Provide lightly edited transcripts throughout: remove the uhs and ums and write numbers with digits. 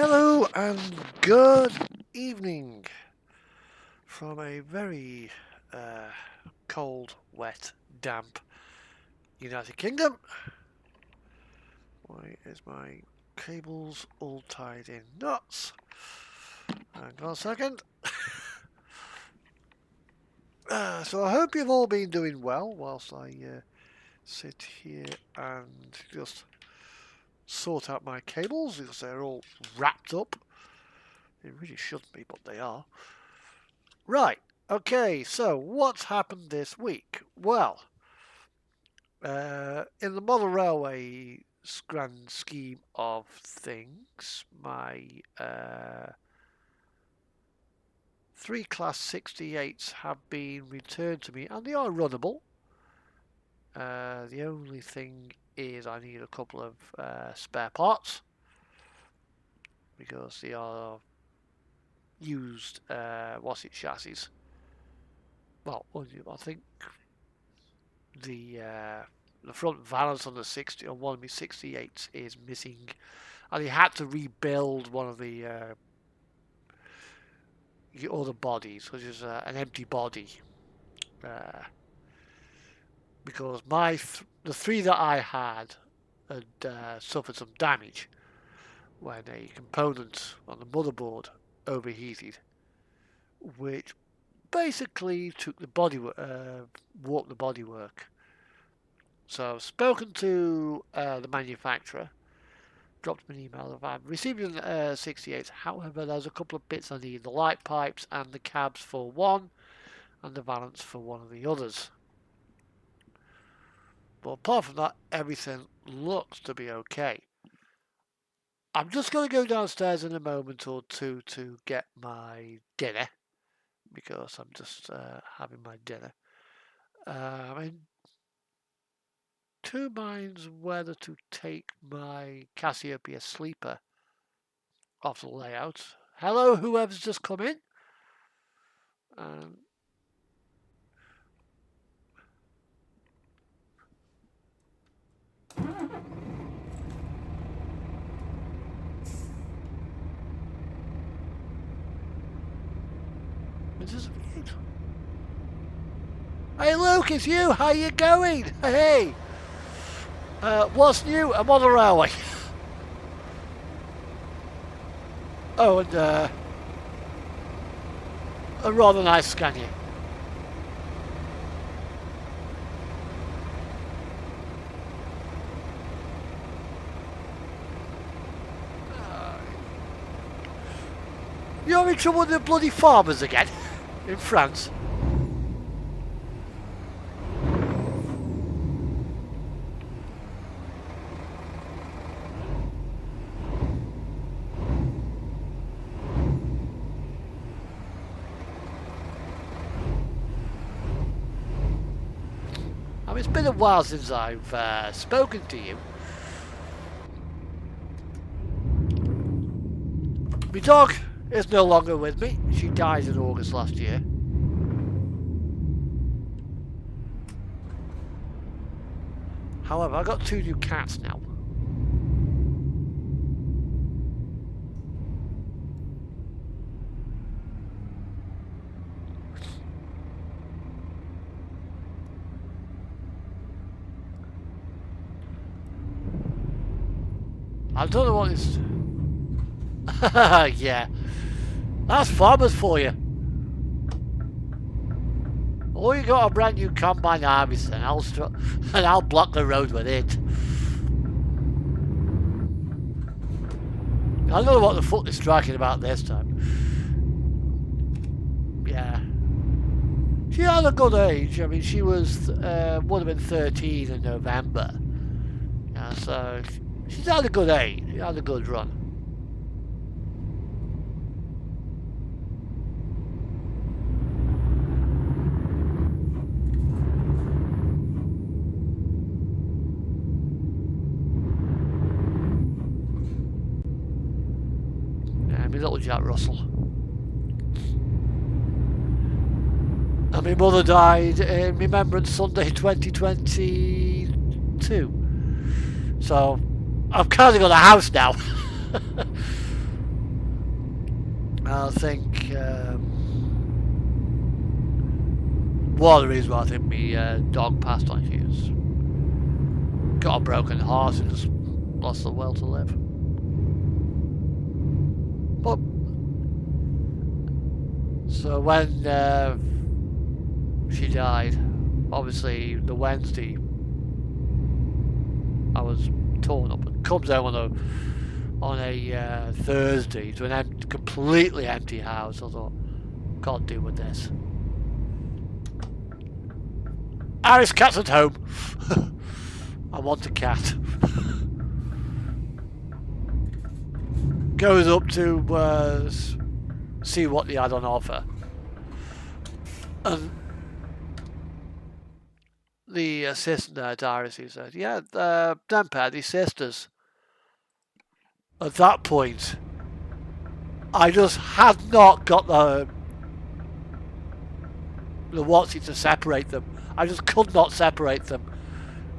Hello and good evening from a very cold, wet, damp United Kingdom. Why is my cables all tied in knots? Hang on a second. So I hope you've all been doing well whilst I sit here and just sort out my cables because they're all wrapped up. They really shouldn't be, but they are. Right, okay, so what's happened this week? Well, in the model railway grand scheme of things, my 3 Class 68s have been returned to me and they are runnable. The only thing is I need a couple of spare parts because they are used chassis. Well, I think the front valance on the 60 on one of my 68s is missing, and he had to rebuild one of the other bodies, which is an empty body, because the 3 that I had suffered some damage when a component on the motherboard overheated, which basically took the warped the bodywork. So I've spoken to the manufacturer, dropped him an email. I've received 68. However, there's a couple of bits I need: the light pipes and the cabs for one, and the valance for one of the others. But apart from that, everything looks to be okay. I'm just going to go downstairs in a moment or two to get my dinner, because I'm just having my dinner. I'm in 2 minds whether to take my Cassiopeia Sleeper off the layout. Hello, whoever's just come in. Hey Luke, it's you. How you going? Hey. What's new? I'm on the railway. Oh, and a rather nice Scania. You're in trouble with the bloody farmers again in France. It's been a while since I've spoken to you. My dog is no longer with me. She died in August last year. However, I've got 2 new cats now. I don't know what this... Yeah. That's farmers for you. All you got a brand new combine harvester and I'll block the road with it. I don't know what the fuck they're striking about this time. Yeah. She had a good age. I mean, she would have been 13 in November. Yeah, so she's had a good age. She had a good run. Yeah, my little Jack Russell. And my mother died in Remembrance Sunday 2022. So I've kind of got a house now. I think one of the reasons why I think my dog passed on, she's got a broken heart and just lost the will to live. But so when she died, obviously the Wednesday I was torn up, and comes home on a Thursday to an completely empty house. I thought, can't deal with this. Iris cat's at home. I want a cat. Goes up to see what they had on offer, and the assistant at Iris, he said, "Yeah, them pair, these sisters." At that point, I just had not got the what's it to separate them. I just could not separate them.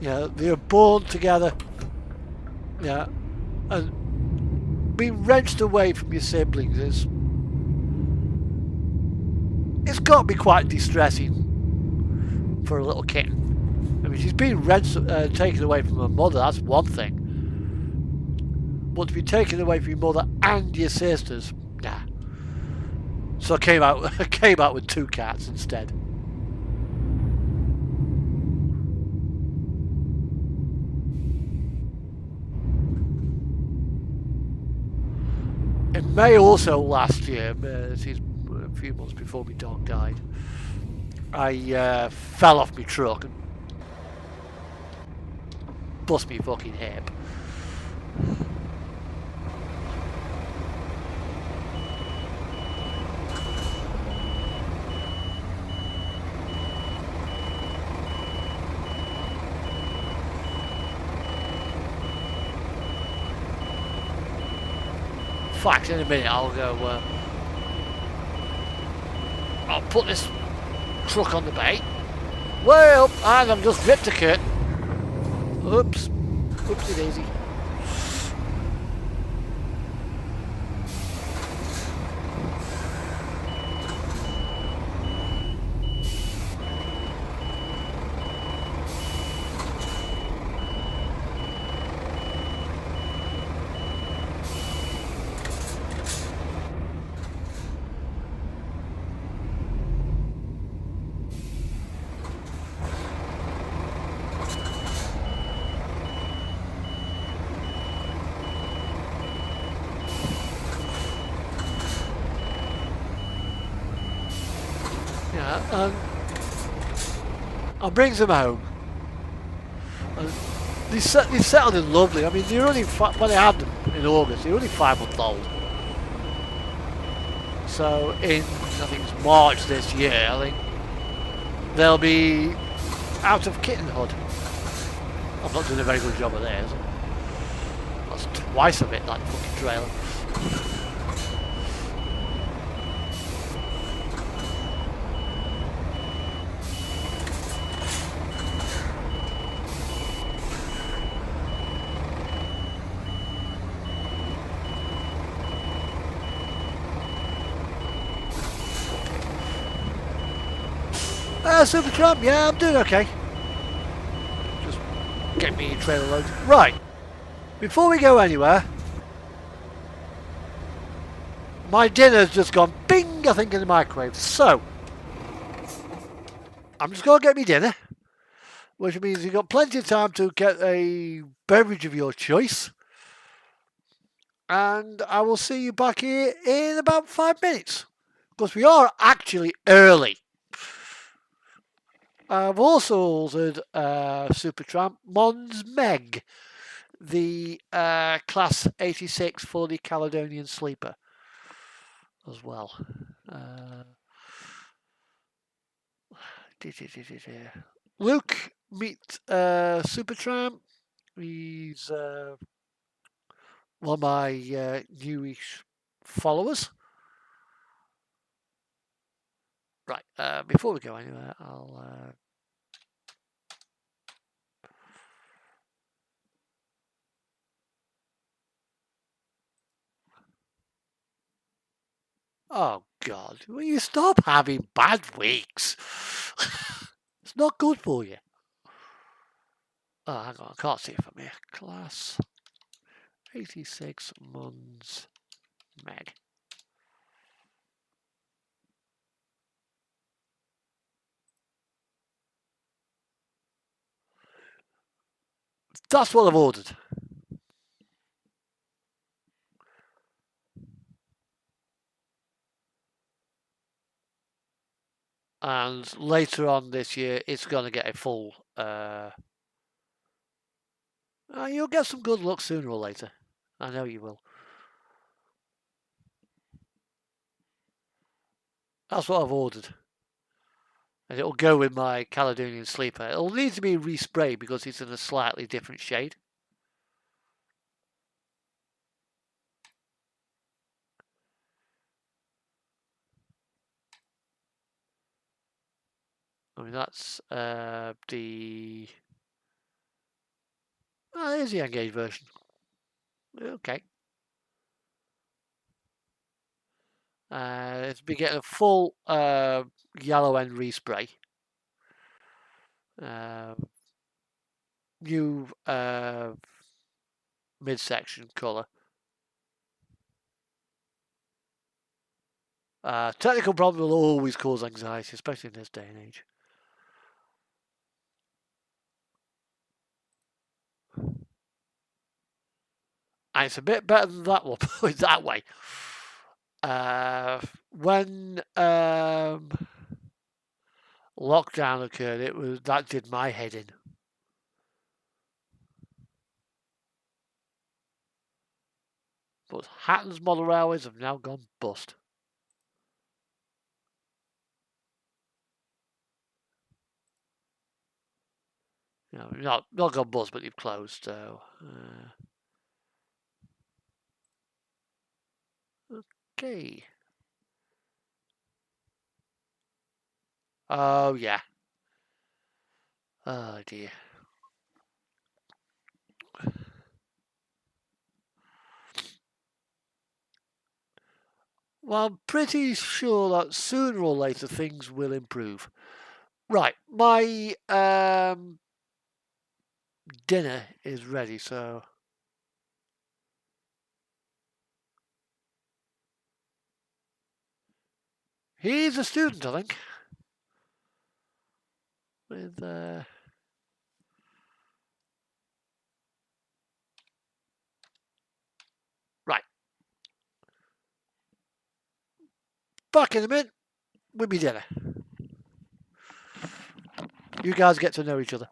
Yeah, they were born together. Yeah, and being wrenched away from your siblings it's got to be quite distressing for a little kitten. I mean, she's been taken away from her mother. That's one thing. But to be taken away from your mother and your sisters, nah. So I came out with 2 cats instead. In May also last year, a few months before my dog died, I fell off my truck and bust me fucking hip. In fact, in a minute I'll go. I'll put this truck on the bay. Well, and I've just ripped a curtain. Oops. Oopsie daisy. Yeah, I brings them home. And they settled in lovely. I mean, they're only when I had them in August, they're only 5 months old. So in I think it's March this year, I think they'll be out of kittenhood. I'm not doing a very good job of theirs. That's twice of it, that fucking trailer. Super Trump, yeah, I'm doing okay. Just get me a trailer load. Right, before we go anywhere, my dinner's just gone bing, I think, in the microwave. So, I'm just going to get me dinner, which means you've got plenty of time to get a beverage of your choice. And I will see you back here in about 5 minutes. Because we are actually early. I've also ordered Supertramp Mons Meg, the Class 86 for the Caledonian Sleeper as well. Luke, meet Supertramp. He's one of my newish followers. Right, before we go anywhere, I'll Oh God, will you stop having bad weeks? It's not good for you. Oh, hang on, I can't see it from here. Class 86 Mons Meg. That's what I've ordered. And later on this year, it's going to get a full. You'll get some good luck sooner or later. I know you will. That's what I've ordered. And it'll go with my Caledonian Sleeper. It'll need to be resprayed because it's in a slightly different shade. I mean, that's the... Oh, there's the Engage version. Okay. It's been getting a full yellow end respray. New midsection colour. Technical problem will always cause anxiety, especially in this day and age. And it's a bit better than that one, put it that way. When lockdown occurred, that did my head in. But Hatton's model railways have now gone bust. You know, not gone bust, but they've closed. So, okay. Oh yeah. Oh dear. Well, I'm pretty sure that sooner or later things will improve. Right, my dinner is ready, so he's a student, I think. With right, back in a minute with me dinner. You guys get to know each other.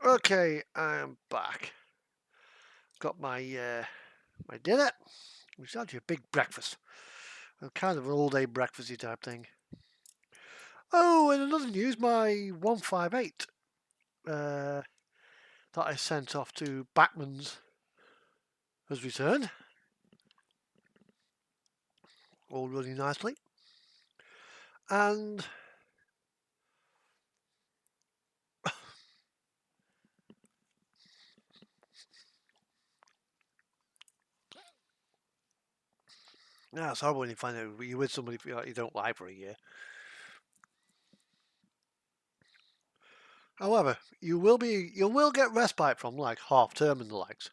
Okay, I'm back. Got my my dinner, which is actually a big breakfast. Kind of an all-day breakfasty type thing. Oh, and another news, my 158 that I sent off to Backman's has returned. All running nicely. And yeah, it's horrible when you find out you're with somebody you don't like for a year. However, you will get respite from like half term and the likes.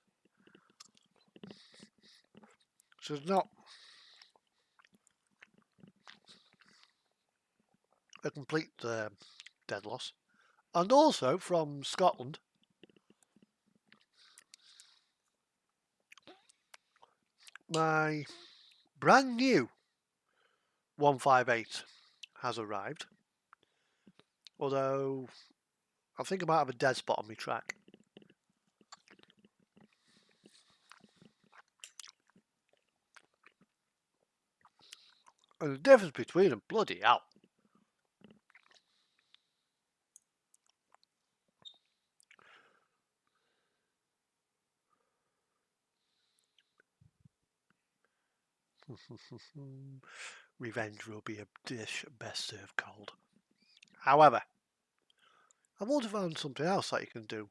So it's not a complete dead loss. And also from Scotland, my brand new 158 has arrived. Although I think I might have a dead spot on my track. And the difference between them, bloody hell. Revenge will be a dish best served cold. However, I've also found something else that you can do.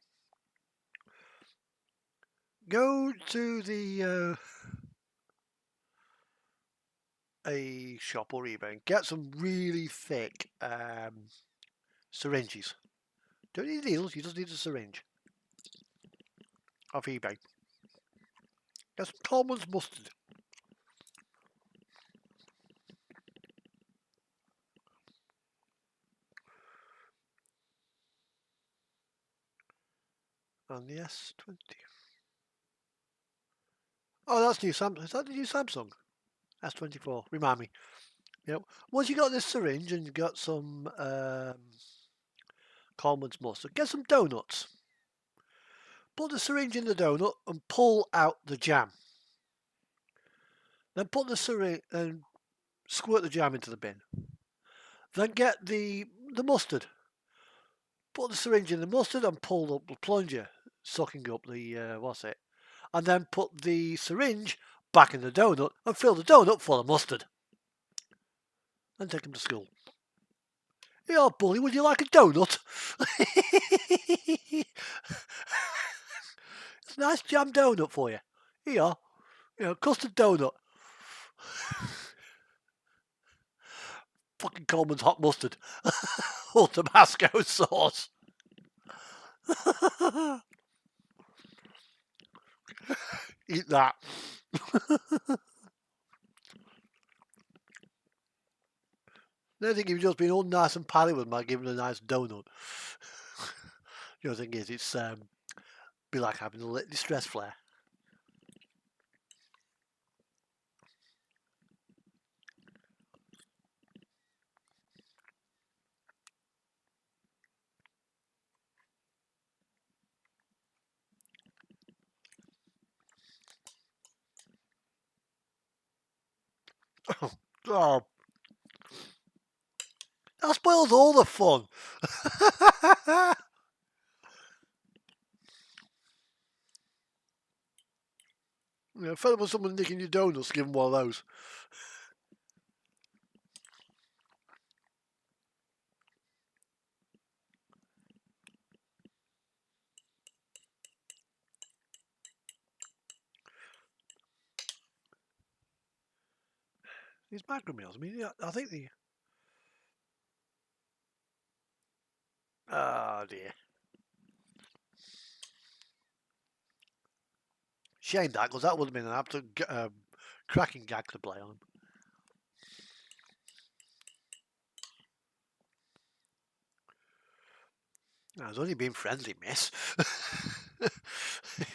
Go to the a shop or eBay and get some really thick syringes. Don't need needles, you just need a syringe. Off eBay. Get some Coleman's mustard. And the S20. Oh, that's new Samsung. Is that the new Samsung? S24. Remind me. Yep. Once you got this syringe and you got some Coleman's mustard, get some donuts. Put the syringe in the donut and pull out the jam. Then put the syringe and squirt the jam into the bin. Then get the mustard. Put the syringe in the mustard and pull up the plunger, sucking up the what's it? And then put the syringe back in the donut and fill the donut full of mustard. And take him to school. Yeah, bully, would you like a donut? It's a nice jam donut for you. Here, custard donut. Fucking Coleman's hot mustard. Or Tabasco sauce. Eat that. I think you've just been all nice and pally with my giving a nice donut. The other thing is, it's be like having a lit distress flare. Oh, that spoils all the fun. Fed up with someone nicking your donuts, give them one of those. These macro meals, I mean, I think the... Oh, dear. Shame that, because that would have been an absolute cracking gag to play on. I was only being friendly, miss.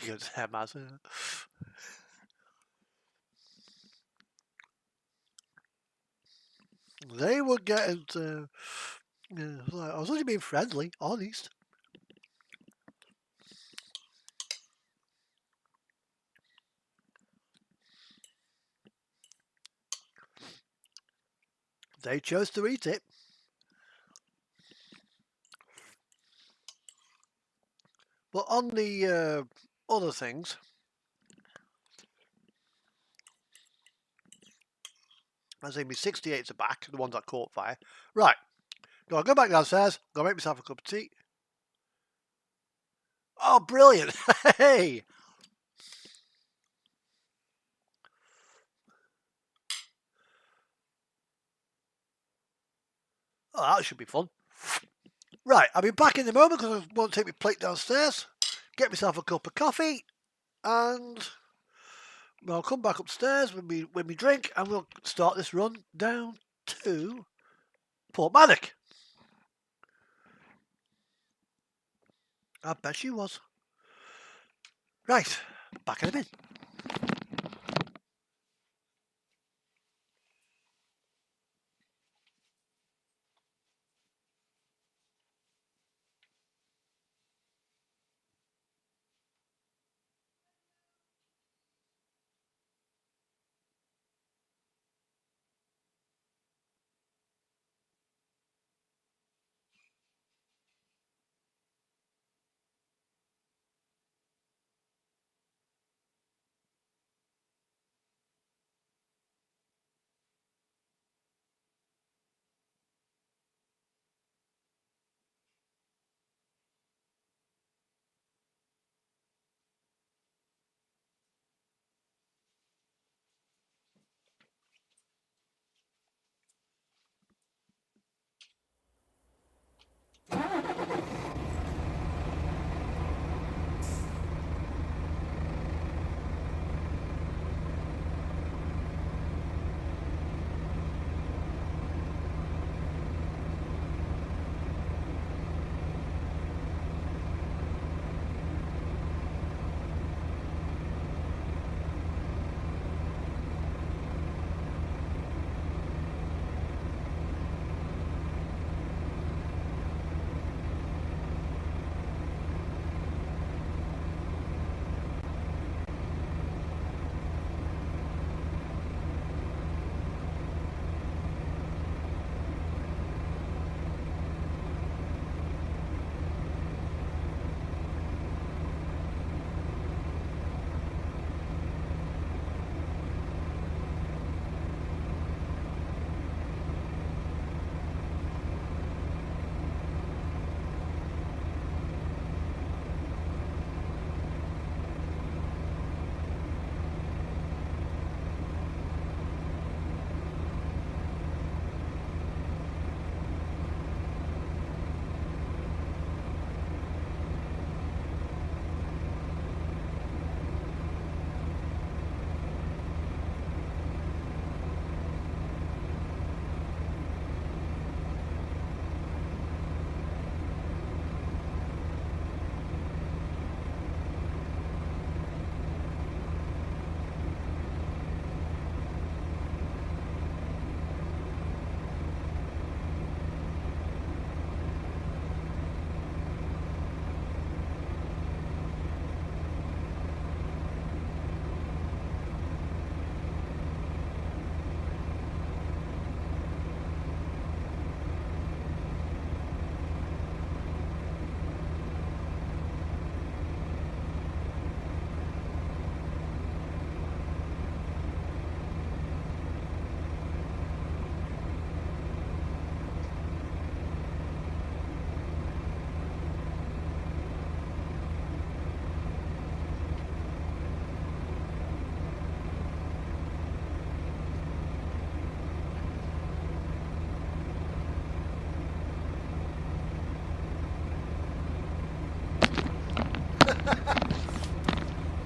He goes, they were getting to... I was only being friendly, honest. They chose to eat it. But on the other things, I say my 68s are back, the ones that caught fire. Right, I'll go back downstairs, go make myself a cup of tea. Oh, brilliant! Hey! Oh, that should be fun. Right, I'll be back in a moment because I want to take my plate downstairs, get myself a cup of coffee, and I'll come back upstairs with me drink, and we'll start this run down to Porthmadog. I bet she was. Right, back in a minute.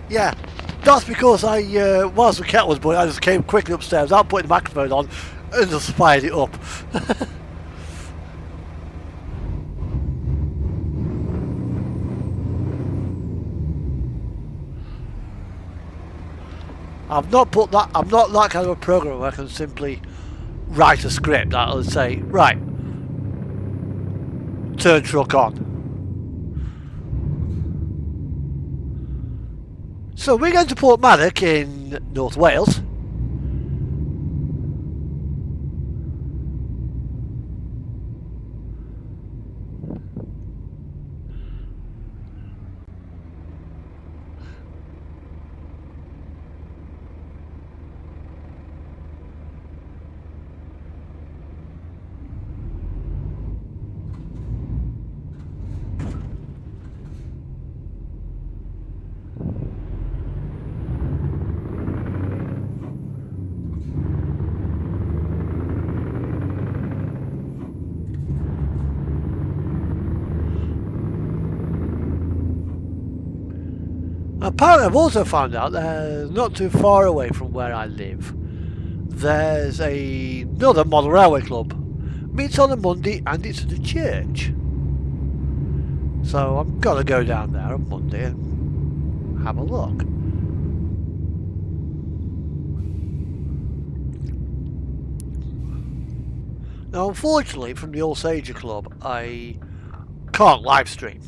Yeah, that's because whilst the kettle was boiling, I just came quickly upstairs without putting the microphone on and just fired it up. I'm not that kind of a programmer where I can simply write a script that'll say, right, turn truck on. So we're going to Porthmadog in North Wales. apparently I've also found out not too far away from where I live, there's another model railway club. Meets on a Monday and it's at a church. So I'm gonna go down there on Monday and have a look. Now unfortunately from the All Sager Club I can't live stream.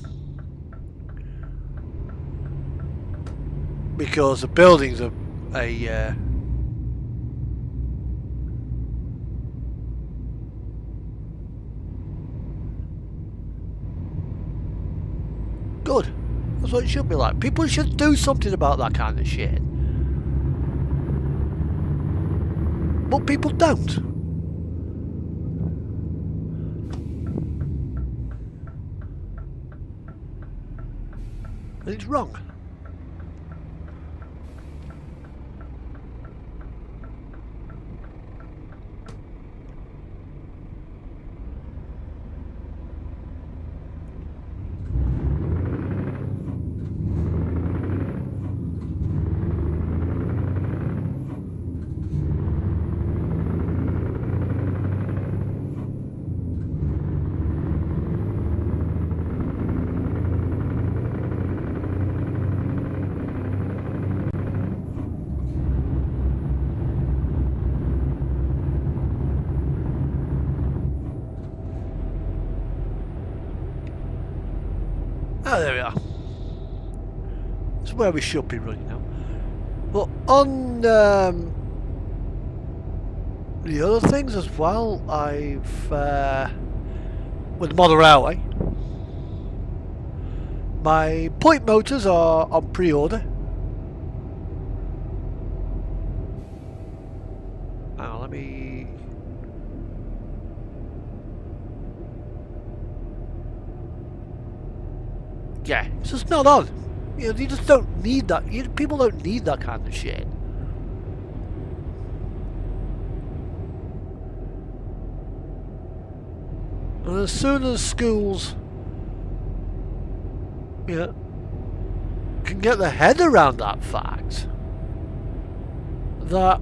Because the building's a good. That's what it should be like. People should do something about that kind of shit. But people don't. And it's wrong. Oh, there we are. That's where we should be running now. But on the other things as well, I've with the model railway, my point motors are on pre-order. Now let me. Yeah, it's just not on. You know, you just don't need that. People don't need that kind of shit. And as soon as schools, you know, can get their head around that fact, that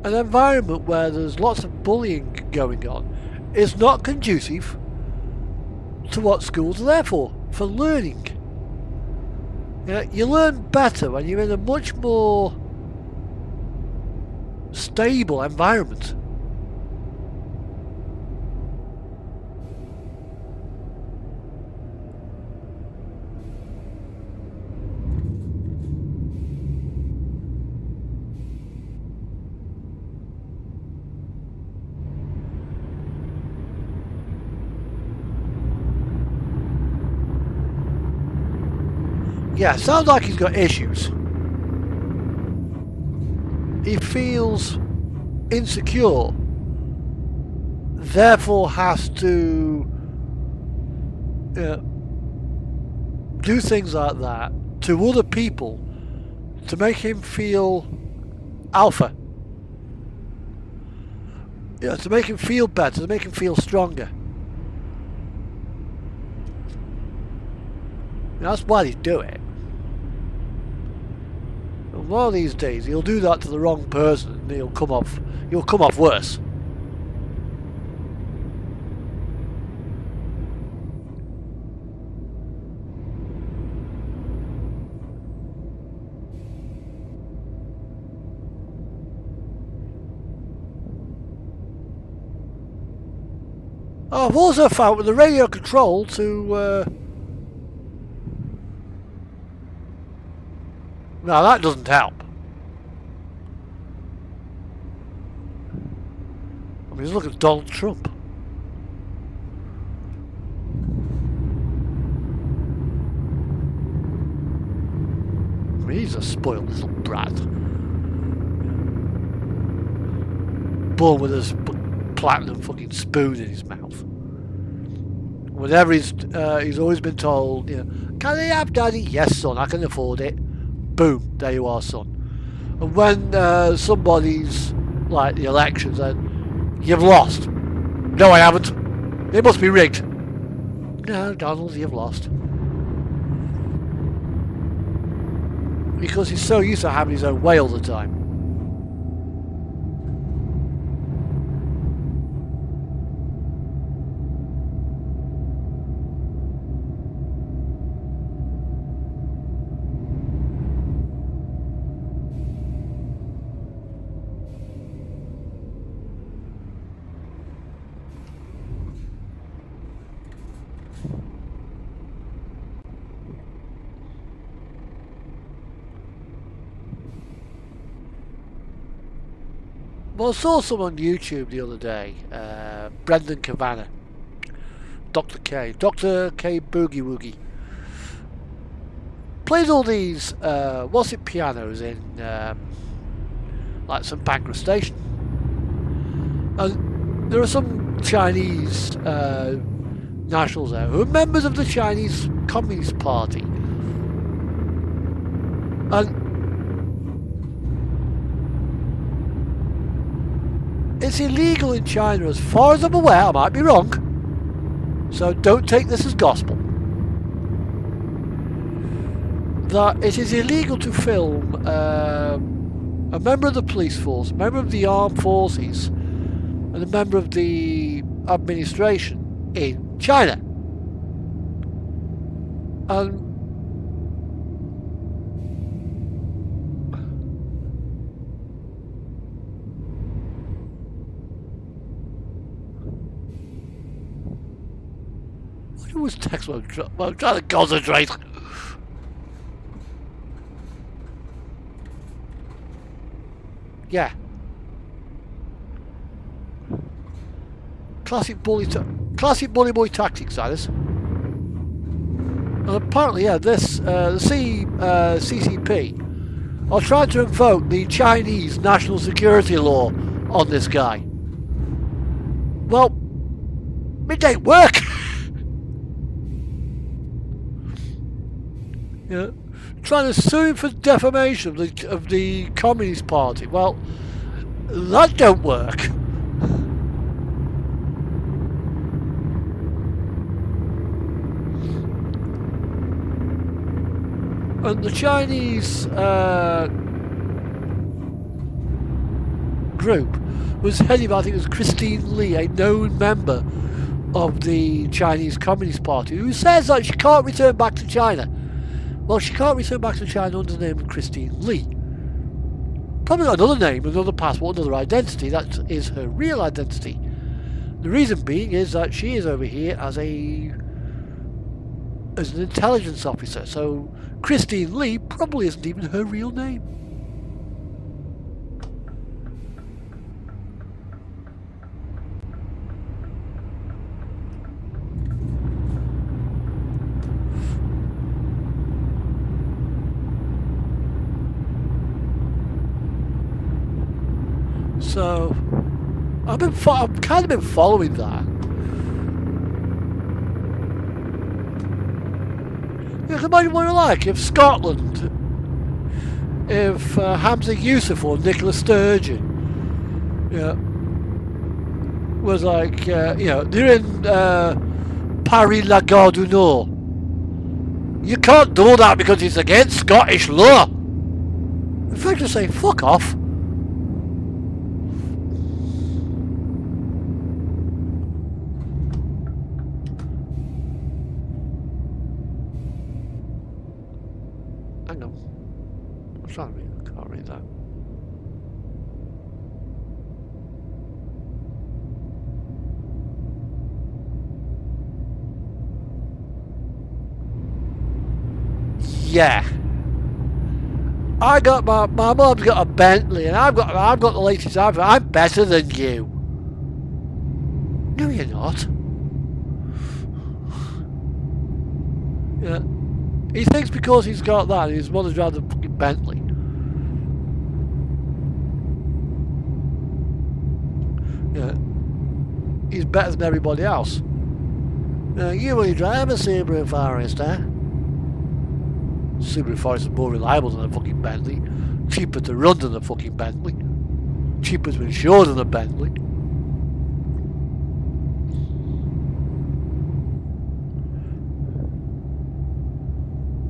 an environment where there's lots of bullying going on is not conducive to what schools are there for learning. You know, you learn better when you're in a much more stable environment. Yeah, sounds like he's got issues. He feels insecure, therefore has to do things like that to other people to make him feel alpha. Yeah, to make him feel better, to make him feel stronger. That's why they do it. And one of these days he'll do that to the wrong person and he'll come off worse. Oh, I've also found with the radio control to now that doesn't help. I mean, just look at Donald Trump. I mean, he's a spoiled little brat. Born with his platinum fucking spoon in his mouth. Whenever he's always been told, you know, can I have daddy? Yes, son, I can afford it. Boom, there you are, son. And when somebody's like the elections, and you've lost. No, I haven't. It must be rigged. No, Donald, you've lost. because he's so used to having his own way all the time. Well, I saw some on YouTube the other day, Brendan Kavanagh, Dr. K Boogie Woogie. Plays all these, pianos in, like St Pancras Station. And there are some Chinese nationals there who are members of the Chinese Communist Party. And it's illegal in China, as far as I'm aware. I might be wrong, so don't take this as gospel, that it is illegal to film a member of the police force, a member of the armed forces, and a member of the administration in China. And it was text while I'm trying to concentrate. Yeah. Classic bully boy tactics, that is. And apparently, yeah, the CCP are trying to invoke the Chinese national security law on this guy. Well, it didn't work. Yeah, trying to sue him for defamation of the Communist Party. Well, that don't work. And the Chinese group was headed by, I think it was Christine Lee, a known member of the Chinese Communist Party, who says that she can't return back to China. Well, she can't return back to China under the name of Christine Lee. Probably got another name, another passport, another identity. That is her real identity. The reason being is that she is over here as an intelligence officer. So Christine Lee probably isn't even her real name. So I've kind of been following that. You can imagine what it's like if Scotland, if Hamza Yusuf or Nicola Sturgeon, was like, they're in Paris La Gare du Nord. You can't do that because it's against Scottish law. In fact, just say fuck off. Hang on. I'm trying to read. I can't read that. Yeah. I got my mum's got a Bentley and I've got the latest iPhone. I'm better than you. No, you're not. Yeah. He thinks because he's got that, his mother's driving a fucking Bentley. Yeah. He's better than everybody else. You only drive a Subaru Forester. Subaru Forester is more reliable than a fucking Bentley. Cheaper to run than a fucking Bentley. Cheaper to insure than a Bentley.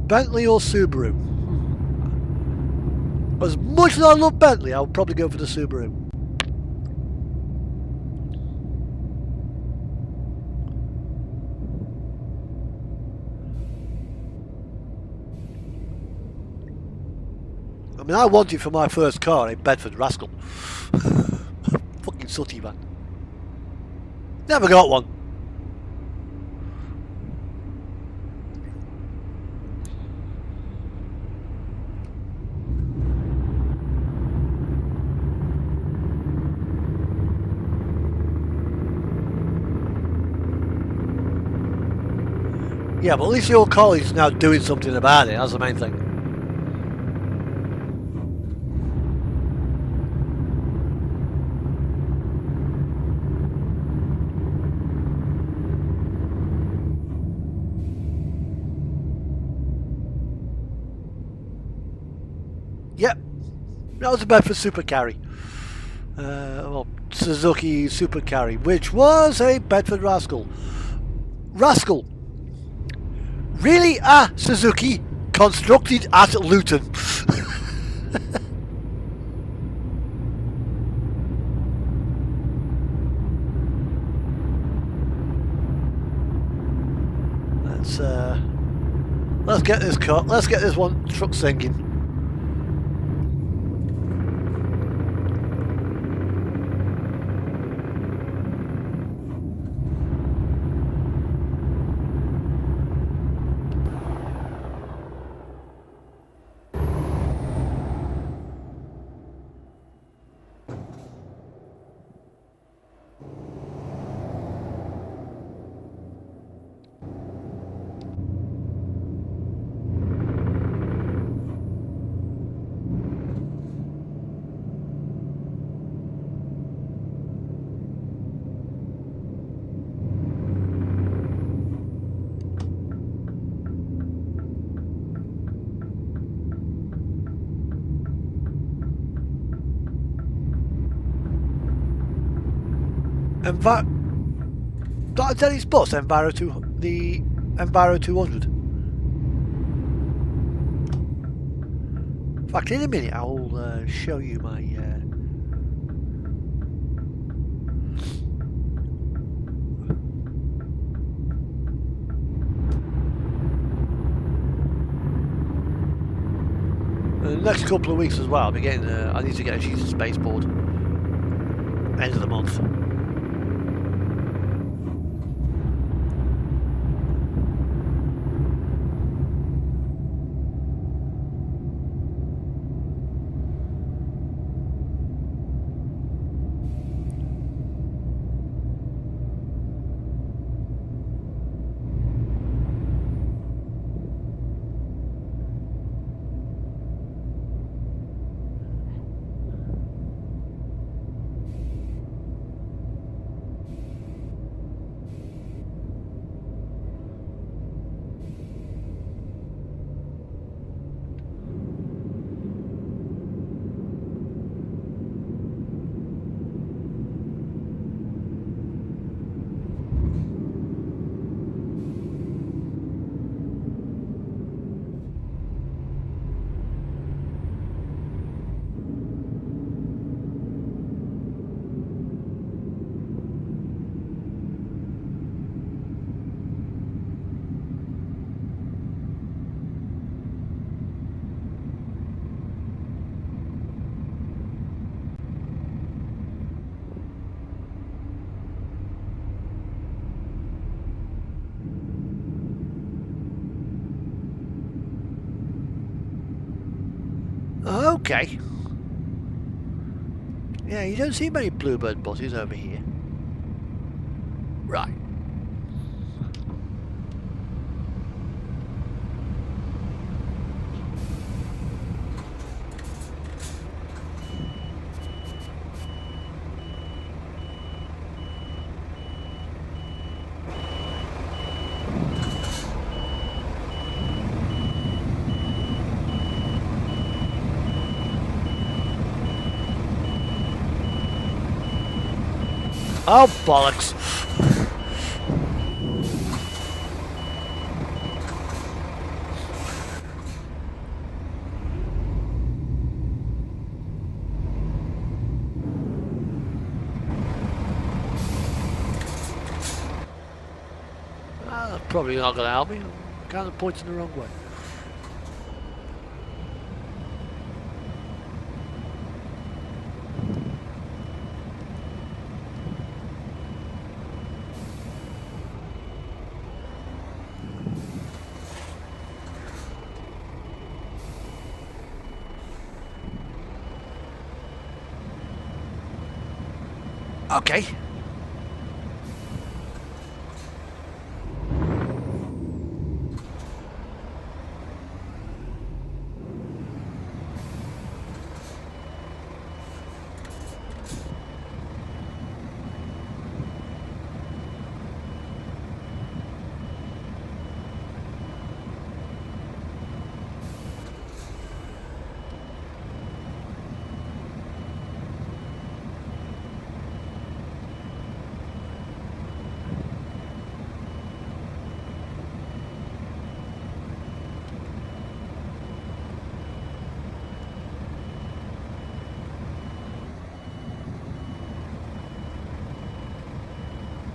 Bentley or Subaru? As much as I love Bentley, I would probably go for the Subaru. I mean, I wanted for my first car a Bedford Rascal. Fucking sooty van. Never got one. Yeah, but at least your colleague's now doing something about it. That's the main thing. Yep, that was a Bedford Super Carry. Well, Suzuki Super Carry, which was a Bedford Rascal. Rascal! Really? Ah, Suzuki, constructed at Luton. Let's get this car. Let's get this one truck singing. That Dennis Bus Enviro 2, the Enviro 200. In fact, in a minute I'll show you my the next couple of weeks as well. I'll be getting. I need to get a sheet of spaceport. End of the month. Okay. Yeah, you don't see many Bluebird buses over here. Right. Oh, bollocks. Probably not going to help me. I'm kind of pointing the wrong way. Okay.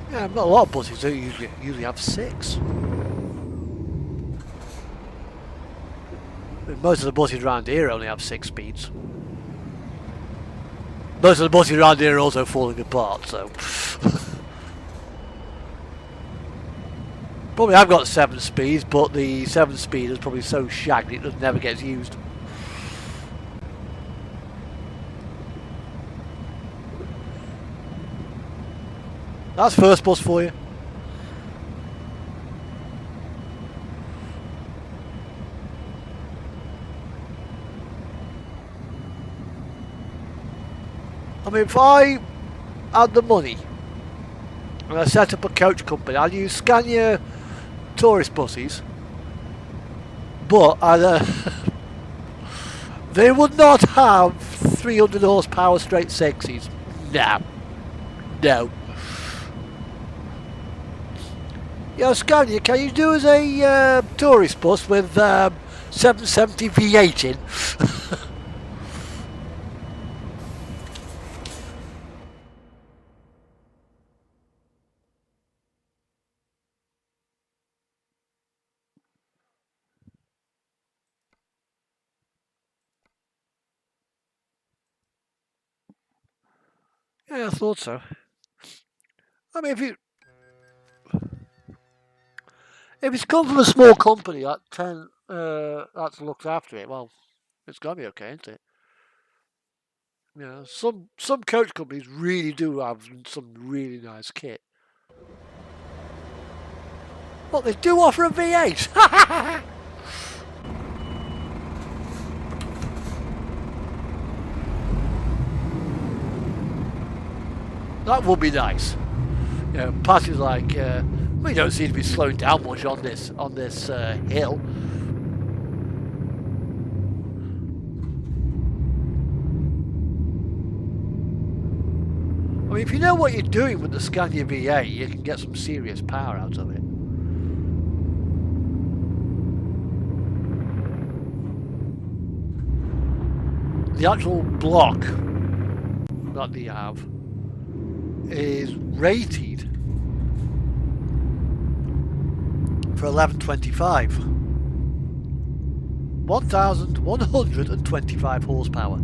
Yeah, I've got a lot of buses that usually have 6. Most of the buses around here only have 6 speeds. Most of the buses around here are also falling apart, so... Probably have got 7 speeds, but the 7 speed is probably so shagged it never gets used. That's first bus for you. I mean, if I had the money and I set up a coach company, I'd use Scania tourist buses, but they would not have 300 horsepower straight 6s. No. Yo, Scania, can you do us a tourist bus with 770 V8 in? Yeah, I thought so. I mean, if it's come from a small company that's looked after it, well, it's got to be okay, isn't it? You know, some coach companies really do have some really nice kit. Well, they do offer a V8. That would be nice. You know, passes like we don't seem to be slowing down much on this hill. I mean, if you know what you're doing with the Scania V8, you can get some serious power out of it. The actual block that they have is rated for 1125. 1125 horsepower.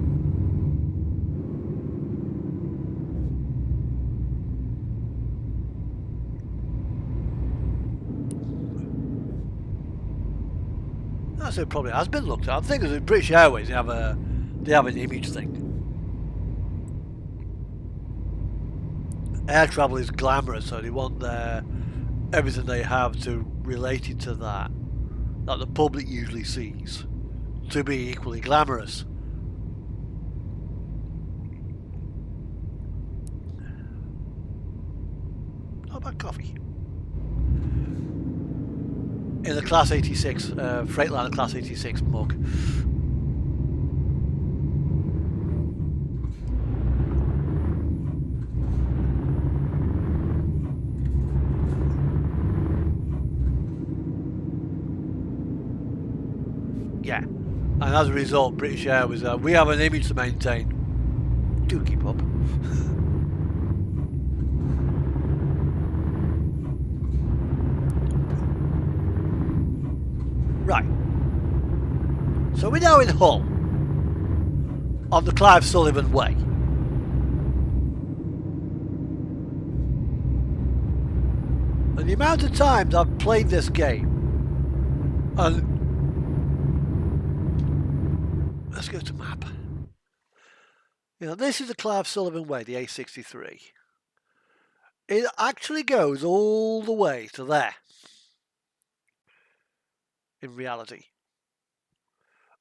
So it probably has been looked at. I think as British Airways they have an image thing. Air travel is glamorous, so they want everything they have to relate it to that the public usually sees to be equally glamorous. How about coffee? In the Class 86, Freightliner Class 86 mug. Yeah, and as a result, British Airways, we have an image to maintain. Do keep up. So we're now in Hull, on the Clive Sullivan Way. And the amount of times I've played this game, and let's go to map. You know, this is the Clive Sullivan Way, the A63. It actually goes all the way to there, in reality,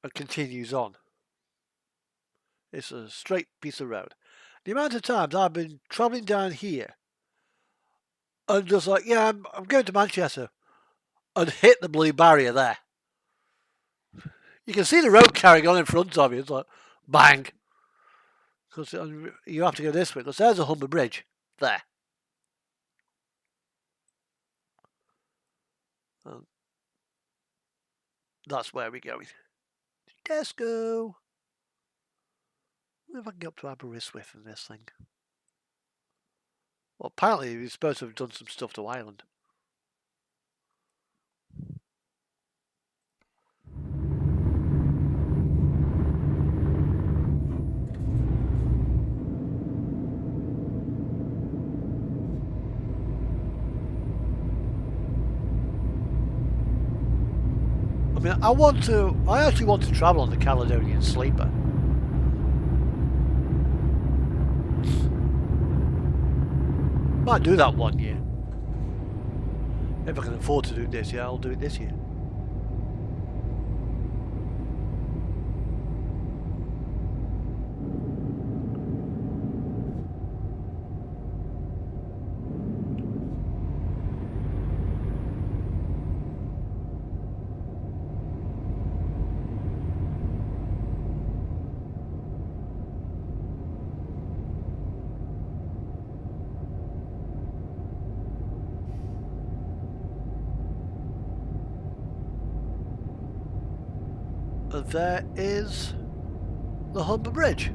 and continues on. It's a straight piece of road. The amount of times I've been travelling down here and just like, yeah, I'm going to Manchester, and hit the blue barrier there. You can see the road carrying on in front of you. It's like, bang. Because you have to go this way. Because there's a Humber Bridge there. And that's where we're going. Tesco. I wonder if I can get up to Aberystwyth in this thing. Well, apparently we're supposed to have done some stuff to Ireland. I mean, I actually want to travel on the Caledonian Sleeper. Might do that one year. If I can afford to do it this year, I'll do it this year. There is the Humber Bridge.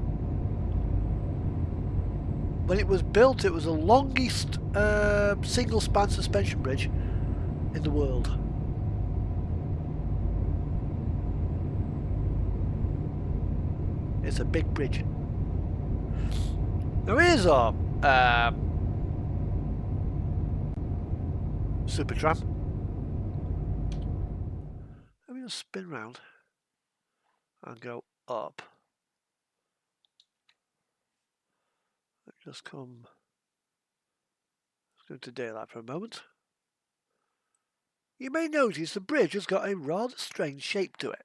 When it was built, it was the longest single span suspension bridge in the world. It's a big bridge. Now here's our super tram. Let me just spin round and go up. Just come. Let's go to daylight for a moment. You may notice the bridge has got a rather strange shape to it.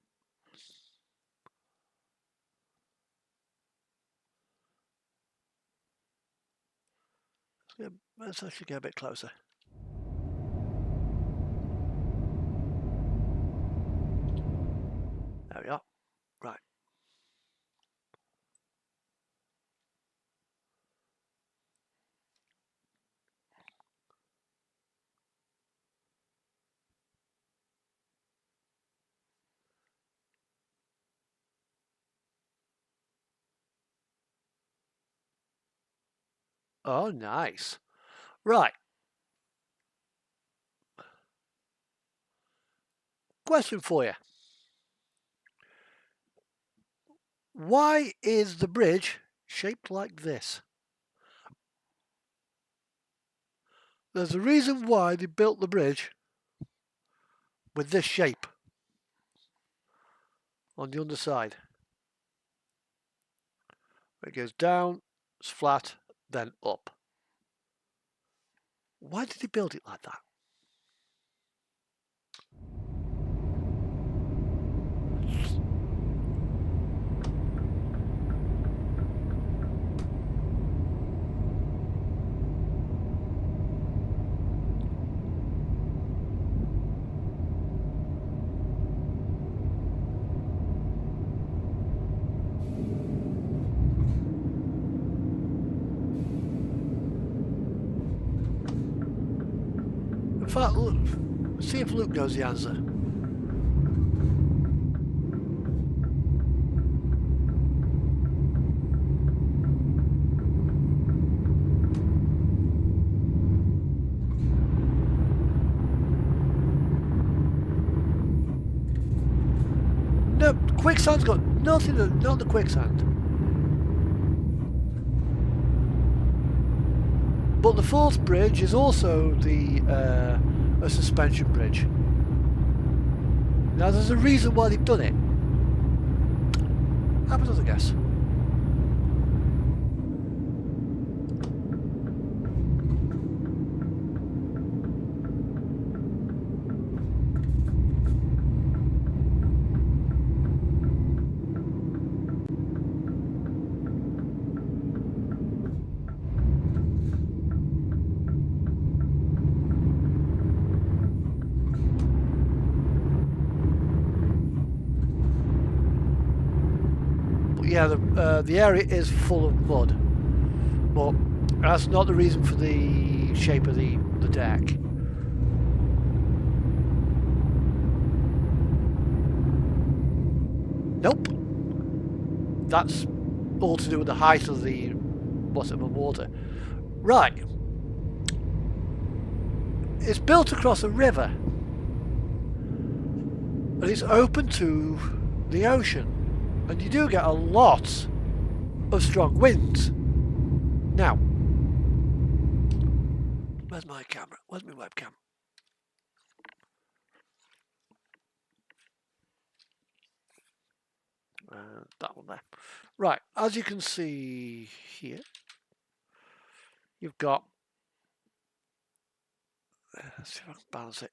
Let's actually get a bit closer. There we are. Right. Oh, nice. Right. Question for you. Why is the bridge shaped like this? There's a reason why they built the bridge with this shape on the underside. It goes down, it's flat, then up. Why did they build it like that? In fact, look, see if Luke knows the answer. quicksand's got nothing, not the quicksand. But the fourth bridge is also a suspension bridge. Now there's a reason why they've done it. Have another guess. Yeah, the area is full of mud, but that's not the reason for the shape of the deck. Nope. That's all to do with the height of the bottom of water. Right. It's built across a river, and it's open to the ocean. And you do get a lot of strong winds. Now, where's my camera? Where's my webcam? That one there. Right, as you can see here, you've got. Let's see if I can balance it.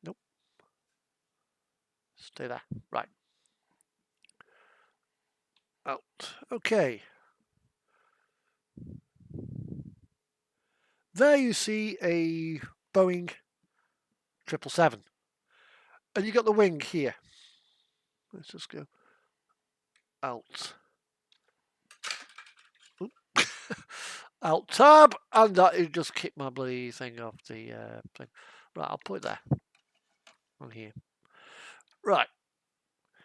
Nope. Stay there. Right. Out. Okay. There you see a Boeing 777. And you got the wing here. Let's just go out. Alt tab, and that it just kicked my bloody thing off the thing. Right, I'll put it there. On here. Right.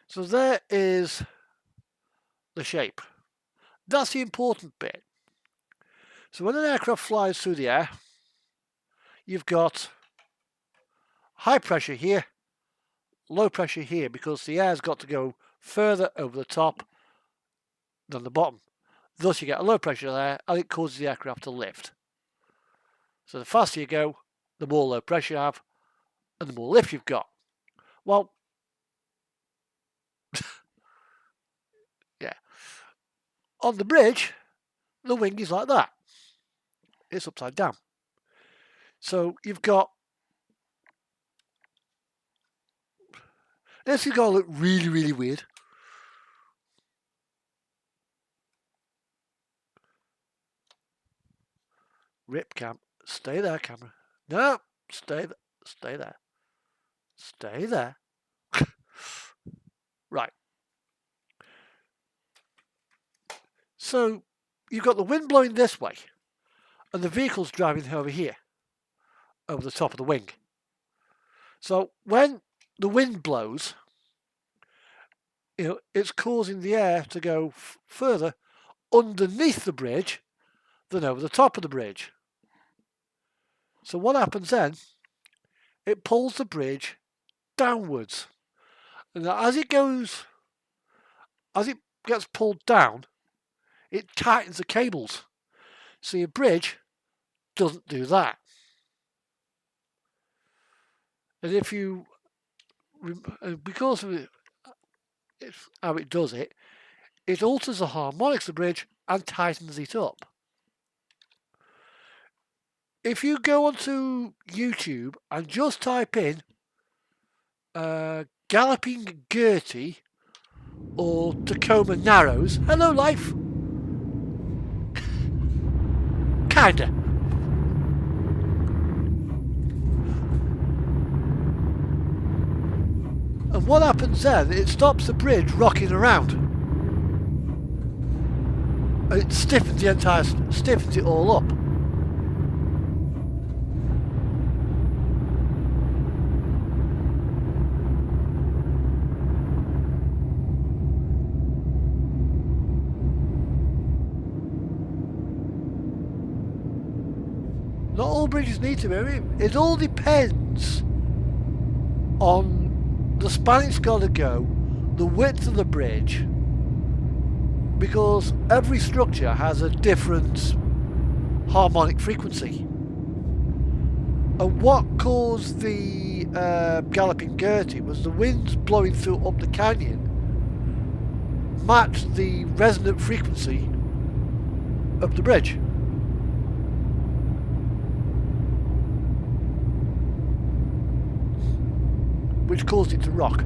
So there is the shape. That's the important bit. So when an aircraft flies through the air, you've got high pressure here, low pressure here, because the air's got to go further over the top than the bottom. Thus you get a low pressure there, and it causes the aircraft to lift. So the faster you go, the more low pressure you have, and the more lift you've got. Well, yeah. On the bridge, the wing is like that. It's upside down. So you've got. This is going to look really, really weird. Rip cam. Stay there, camera. No, stay there. Stay there. Stay there. Right. So you've got the wind blowing this way, and the vehicle's driving over here, over the top of the wing. So when the wind blows, it's causing the air to go further underneath the bridge than over the top of the bridge. So what happens then? It pulls the bridge downwards, and as it gets pulled down, it tightens the cables. So your bridge doesn't do that. And if you, because of it's how it does it, it alters the harmonics of the bridge and tightens it up. If you go onto YouTube and just type in Galloping Gertie or Tacoma Narrows, hello life, kinda. And what happens then, it stops the bridge rocking around. And it stiffens stiffens it all up. all bridges need to be. I mean, it all depends on the span it's got to go, the width of the bridge, because every structure has a different harmonic frequency. And what caused the Galloping Gertie was the winds blowing through up the canyon matched the resonant frequency of the bridge. Which caused it to rock.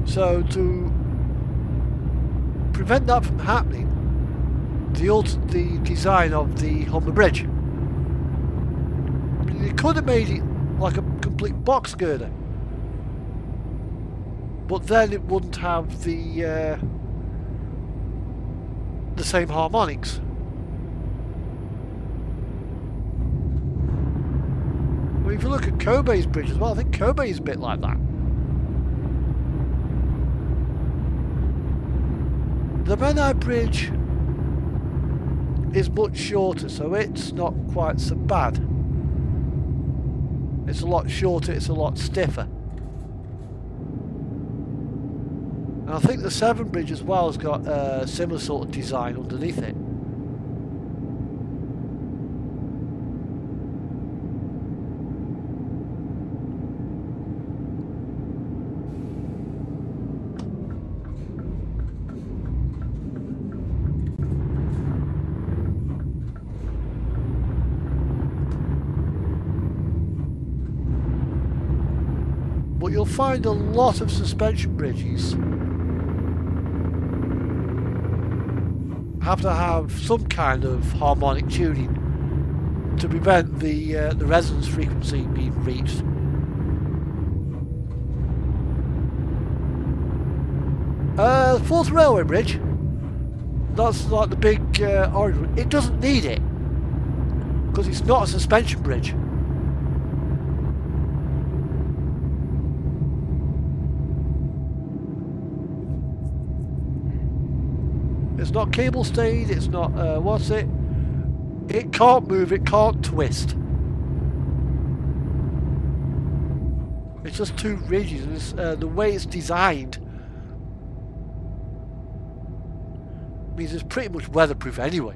So to prevent that from happening, they altered the design of the Humber Bridge. I mean, they could have made it like a complete box girder, but then it wouldn't have the same harmonics. Well, if you look at Kobe's bridge as well, I think Kobe is a bit like that. The Menai Bridge is much shorter, so it's not quite so bad. It's a lot shorter, it's a lot stiffer. And I think the Severn Bridge as well has got a similar sort of design underneath it. But you'll find a lot of suspension bridges have to have some kind of harmonic tuning to prevent the resonance frequency being reached. The Forth Railway Bridge, that's like the big orange one. It doesn't need it because it's not a suspension bridge. It's not cable stayed, it's not, what's it? It can't move, it can't twist. It's just too rigid, and it's, the way it's designed means it's pretty much weatherproof anyway.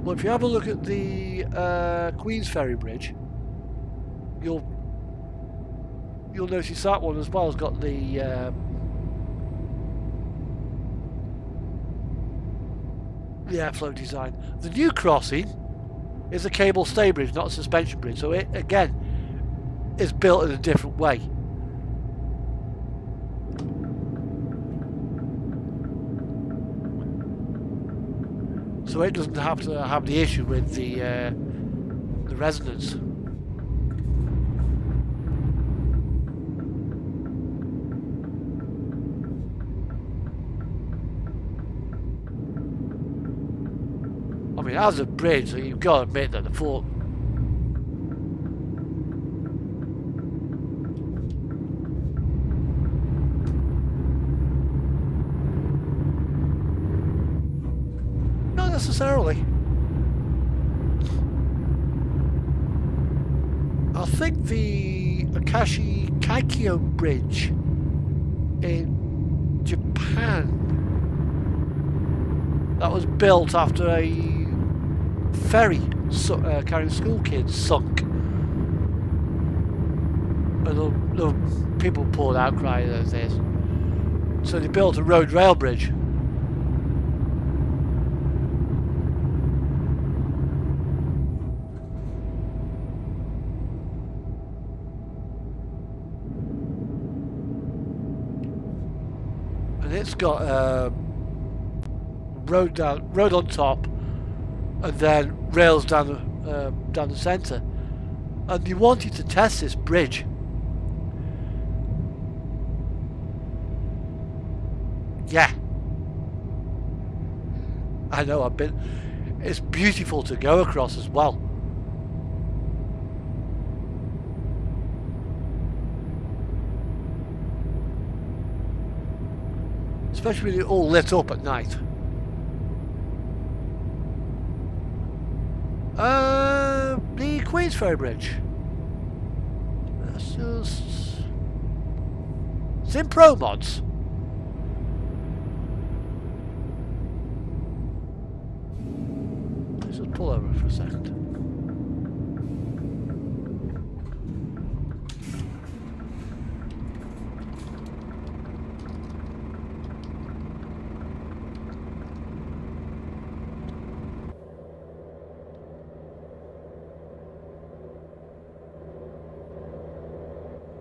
Well, if you have a look at the Queensferry Bridge, you'll notice that one as well has got the airflow design. The new crossing is a cable stay bridge, not a suspension bridge, so it again is built in a different way. So it doesn't have to have the issue with the resonance. I mean, as a bridge, so you've got to admit that the Forth not necessarily. I think the Akashi Kaikyo Bridge in Japan, that was built after a ferry carrying school kids sunk, and the people poured outcry of this, so they built a road rail bridge. And it's got road on top, and then rails down the centre. And you wanted to test this bridge. Yeah, I know. I've been. It's beautiful to go across as well. especially when it's all lit up at night. The Queensferry Bridge. That's just... It's in Pro Mods. Let's just pull over for a second.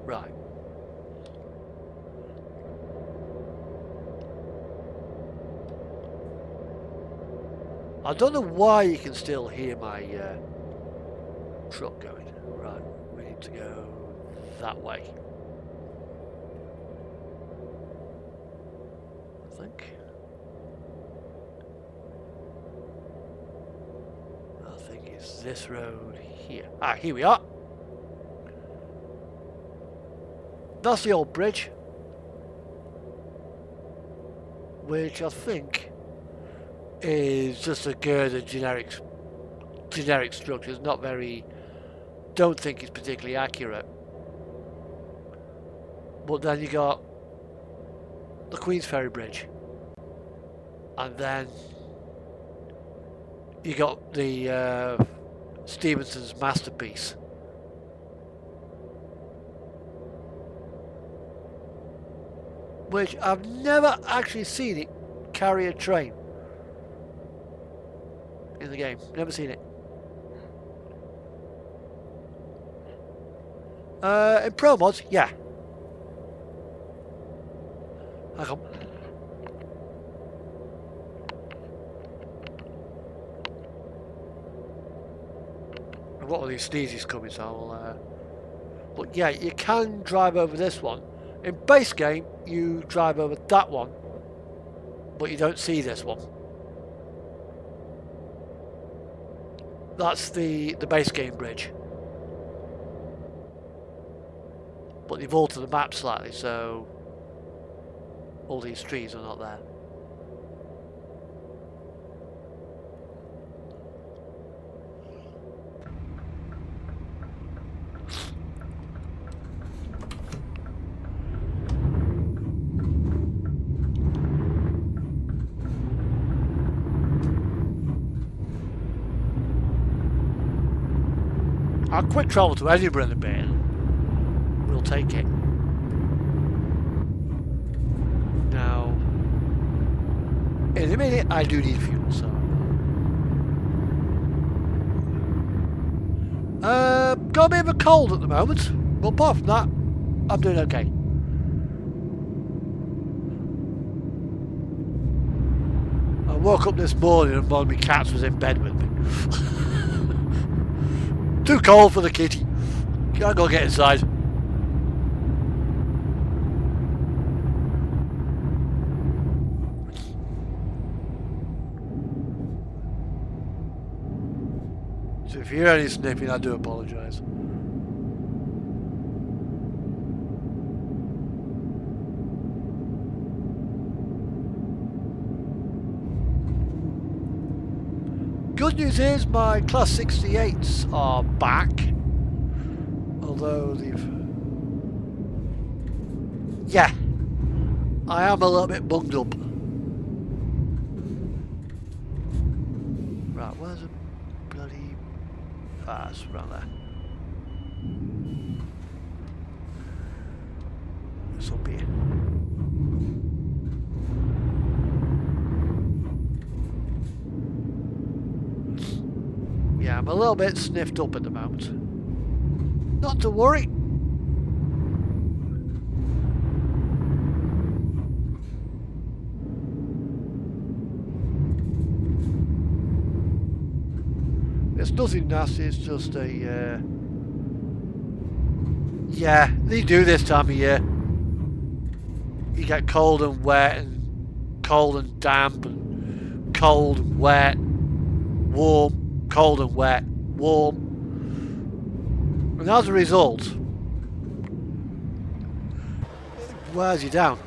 Right. I don't know why you can still hear my truck going. Right, we need to go that way. I think. I think it's this road here. Ah, here we are. That's the old bridge, which I think is just a girder generic structure. It's not very, don't think it's particularly accurate. But then you got the Queensferry Bridge, and then you got the Stephenson's masterpiece. Which I've never actually seen it carry a train in the game. Never seen it. In Pro Mods, yeah. Hang on. What are these sneezes coming? So I'll, but yeah, you can drive over this one. In base game, you drive over that one, but you don't see this one. That's the base game bridge. But they've altered the map slightly, so all these trees are not there. Our quick travel to Edinburgh in the bin, we'll take it. Now, in a minute I do need fuel, so... got a bit of a cold at the moment, but apart from that, I'm doing okay. I woke up this morning and one of my cats was in bed with me. Too cold for the kitty. Can't go get inside. So if you hear any sniffing, I do apologise. Good news is my Class 68s are back, although they've... Yeah, I am a little bit bunged up. Right, where's the bloody... Ah, it's around there. It's up here. Yeah, I'm a little bit sniffed up at the moment. Not to worry. It's nothing nasty, it's just a... Yeah, they do this time of year. You get cold and wet and cold and damp and cold and wet, warm. Cold and wet, warm, and as a result, it wears you down.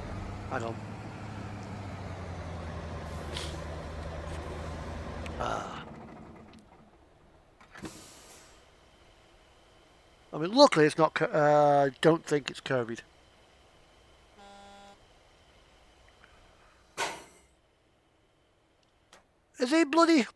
Hang on. I mean, luckily it's not. I don't think it's curvied. Is he bloody?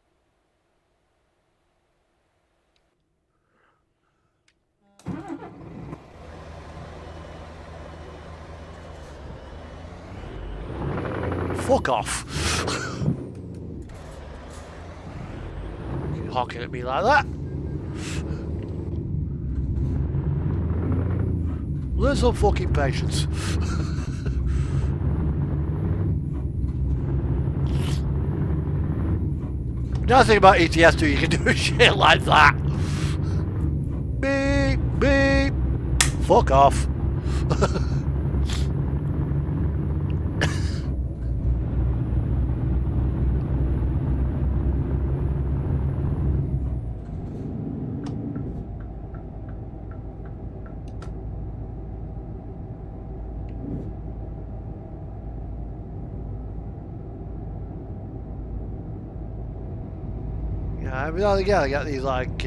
Fuck off. You're honking at me like that. Learn some fucking patience. Nothing about ETS2, you can do shit like that. Beep, beep. Fuck off. Every now and again I get these like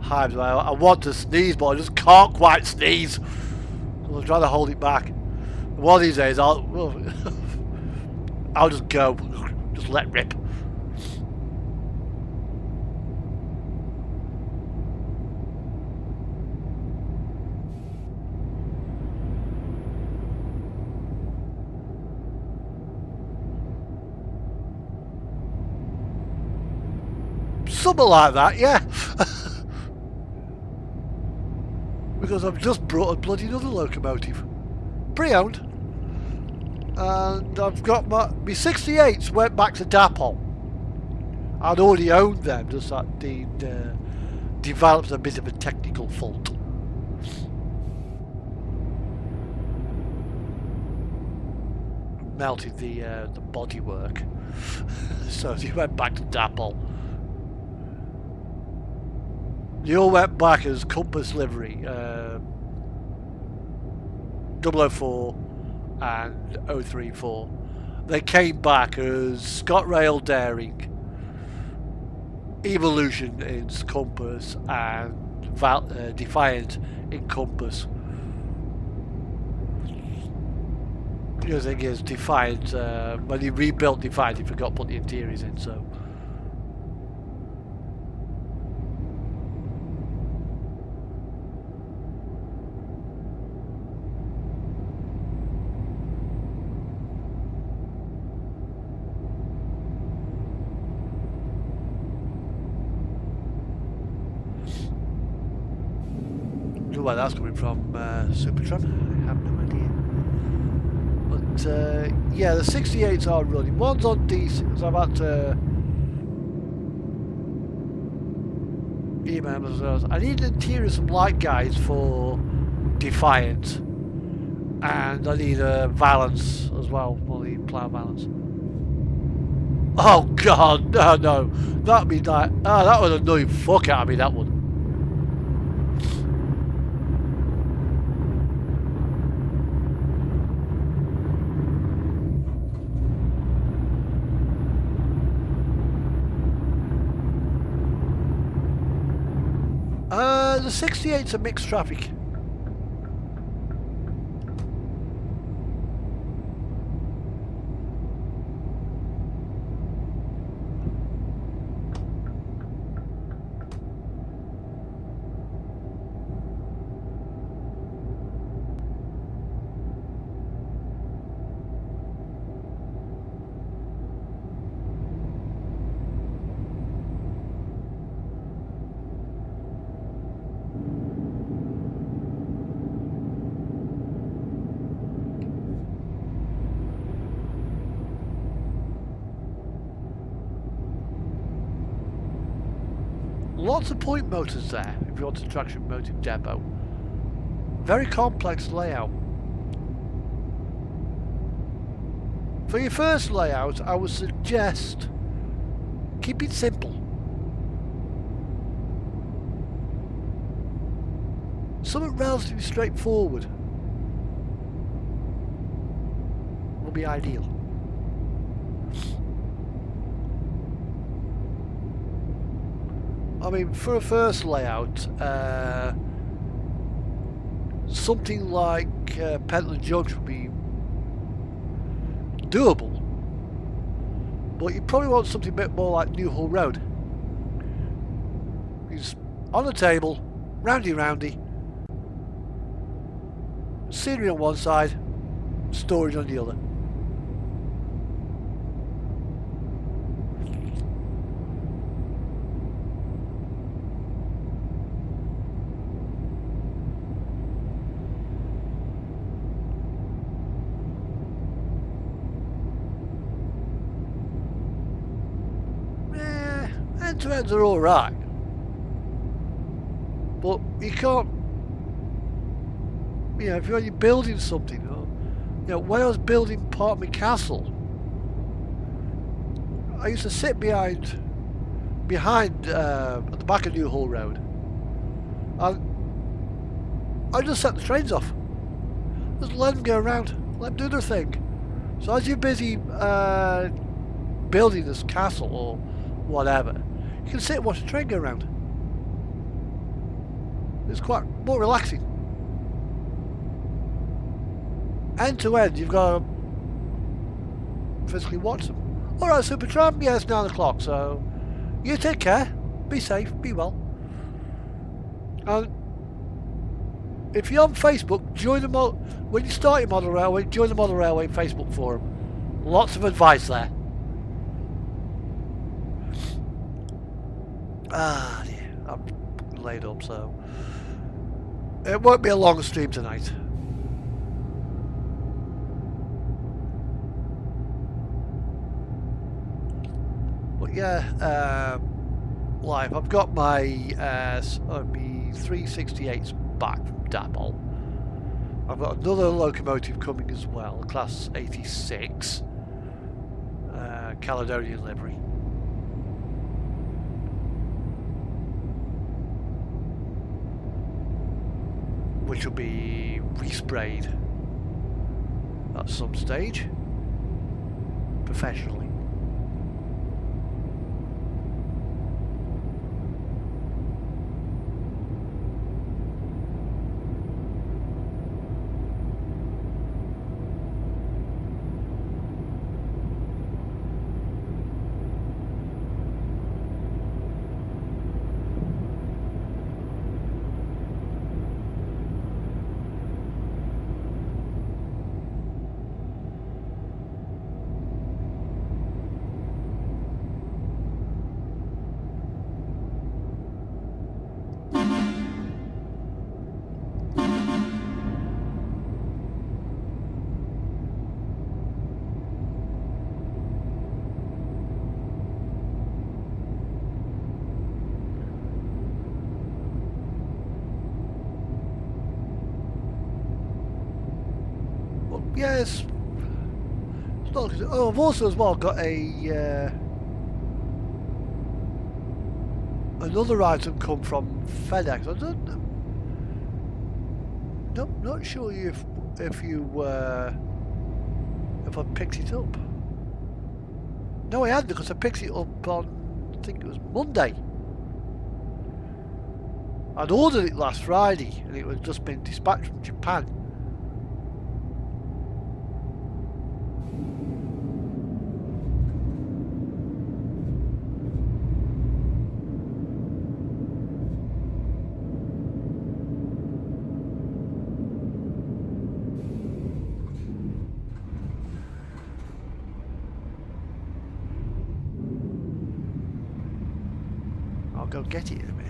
hives where I want to sneeze but I just can't quite sneeze. So I'm trying to hold it back. One of these days I'll just go. Just let rip. Something like that, yeah. Because I've just brought a bloody another locomotive. Pre-owned. And I've got my 68s went back to Dapol. I'd already owned them, just that they developed a bit of a technical fault. Melted the bodywork. So they went back to Dapol. They all went back as Compass livery, 004 and 034. They came back as ScotRail Daring, Evolution in Compass, and Defiant in Compass. The other thing is Defiant, when he rebuilt Defiant, he forgot to put the interiors in, so. Where that's coming from, Supertramp, I have no idea. But yeah, the 68s are running. One's on D6, so I've had to email as well. I need an interior, some light guides for Defiant, and I need a Valence as well for the plough Valence. Oh god, no, that'd be like, that would annoy the fuck out of me, that one. The 68's a mixed traffic. Lots of point motors there, if you want a traction motive depot. Very complex layout. For your first layout, I would suggest keep it simple. Something relatively straightforward will be ideal. I mean, for a first layout, something like Pentland Junction would be doable, but you probably want something a bit more like Newhall Road. It's on the table, roundy, scenery on one side, storage on the other. End-to-ends are alright, but you can't, if you're building something, or, when I was building part of my castle, I used to sit behind at the back of Newhall Road, and I just set the trains off. Just let them go around, let them do their thing. So as you're busy building this castle or whatever, you can sit and watch the train go around. It's quite more relaxing. End to end, you've got to physically watch them. Alright, Supertramp, yeah, it's 9 o'clock, so you take care, be safe, be well. And if you're on Facebook, join the when you start your Model Railway, join the Model Railway Facebook forum. Lots of advice there. Ah, dear, I'm laid up, so it won't be a long stream tonight. But yeah, live. I've got my 368s back from Dapol. I've got another locomotive coming as well, Class 86, Caledonian livery. Which will be resprayed at some stage, professionally. Yes. Oh, I've also as well got a another item come from FedEx. I don't know. Not sure if I picked it up. No, I had, because I picked it up on, I think it was Monday. I'd ordered it last Friday and it was just been dispatched from Japan. I'll go get it in a minute.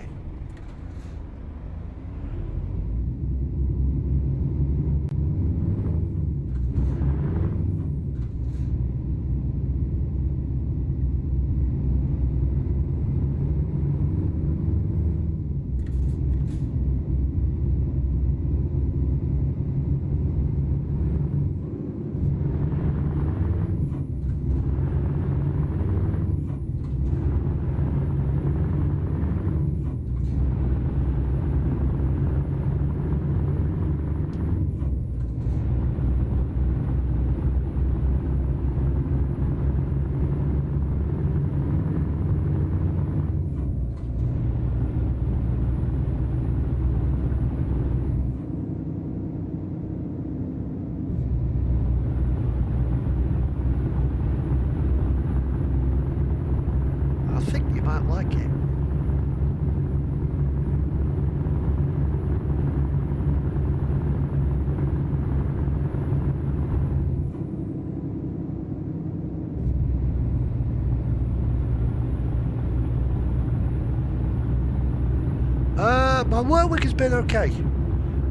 Work week has been okay.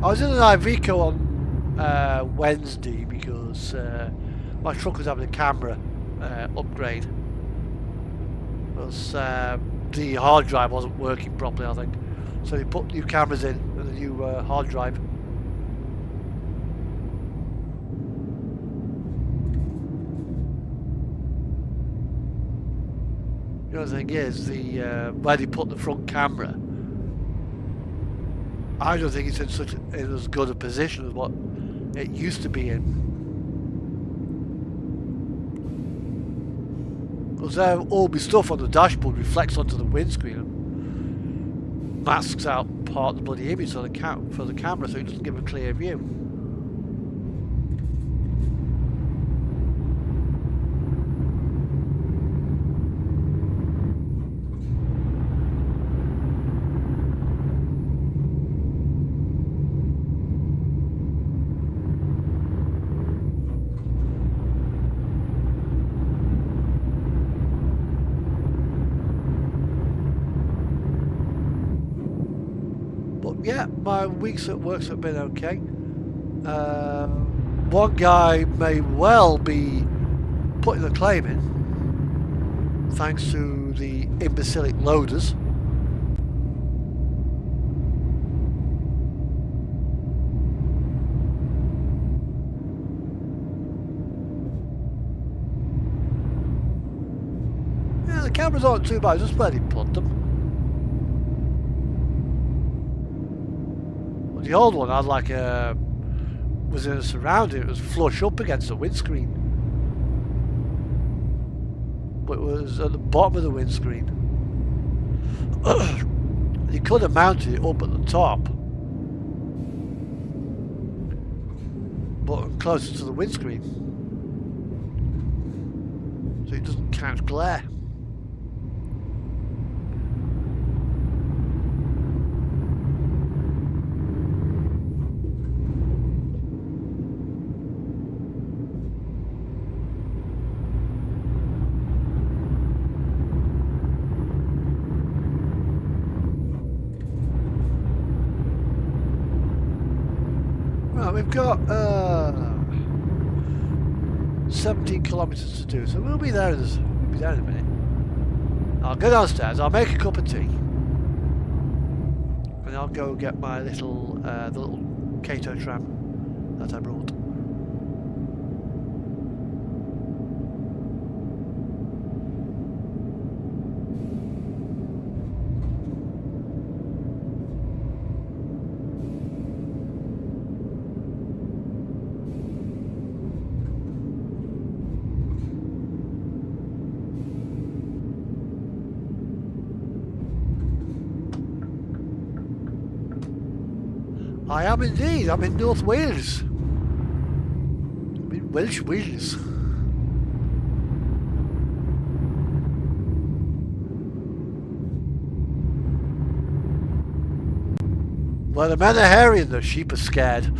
I was in an Iveco on Wednesday because my truck was having a camera upgrade. Because the hard drive wasn't working properly, I think. So they put new cameras in and a new hard drive. The other thing is, where they put the front camera, I don't think it's in as good a position as what it used to be in. Because all my stuff on the dashboard reflects onto the windscreen and masks out part of the bloody image for the camera, so it doesn't give a clear view. Yeah, my weeks at work have been okay. One guy may well be putting a claim in, thanks to the imbecilic loaders. Yeah, the cameras aren't too bad, just where they put them. The old one had like was in a surrounding, it was flush up against the windscreen. But it was at the bottom of the windscreen. You could have mounted it up at the top, but closer to the windscreen, so it doesn't catch glare. We've got 17 kilometres to do, so we'll be there in a minute. I'll go downstairs, I'll make a cup of tea, and I'll go get my little the little Kato tram that I brought. I am indeed. I'm in North Wales. I'm in Welsh Wales. Well, the men are hairy and the sheep are scared.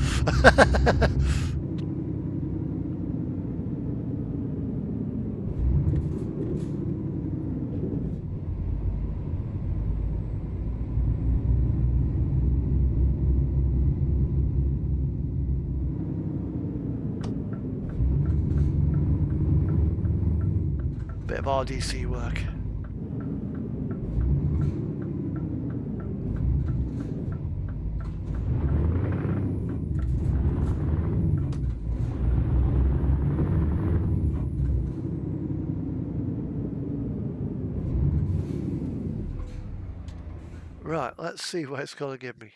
Bit of RDC work. Right, let's see what it's going to give me.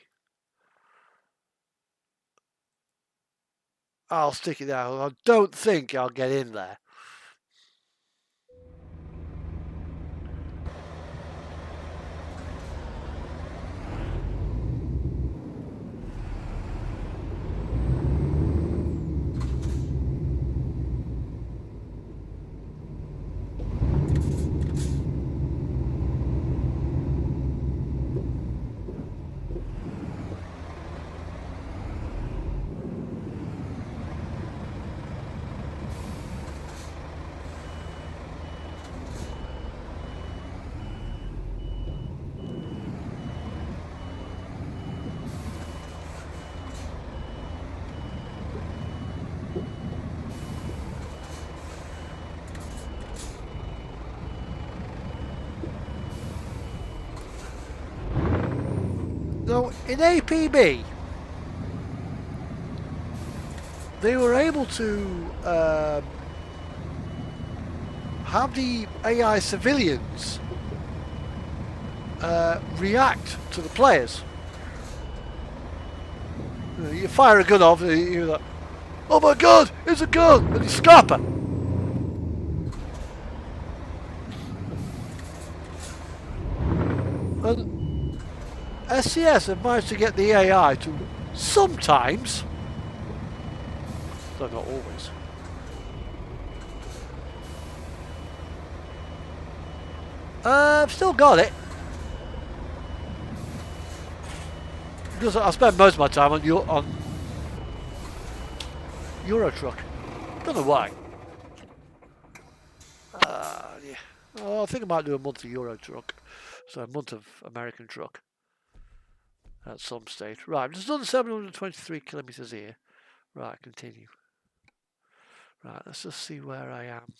I'll stick it down. I don't think I'll get in there. So in APB, they were able to have the AI civilians react to the players. You fire a gun off, you're like, oh my god, it's a gun! And you stop her. And SCS have managed to get the AI to sometimes, though not always, I've still got it. Because I spend most of my time on Euro Truck. Don't know why. Yeah. Oh, I think I might do a month of Euro Truck. So a month of American Truck. At some stage. Right, I've just done 723 kilometres here. Right, continue. Right, let's just see where I am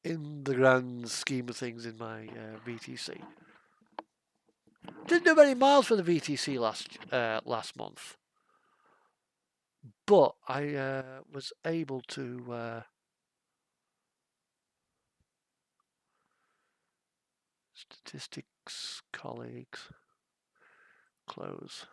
in the grand scheme of things in my VTC. Didn't do many miles for the VTC last month, but I was able to statistics, colleagues, close.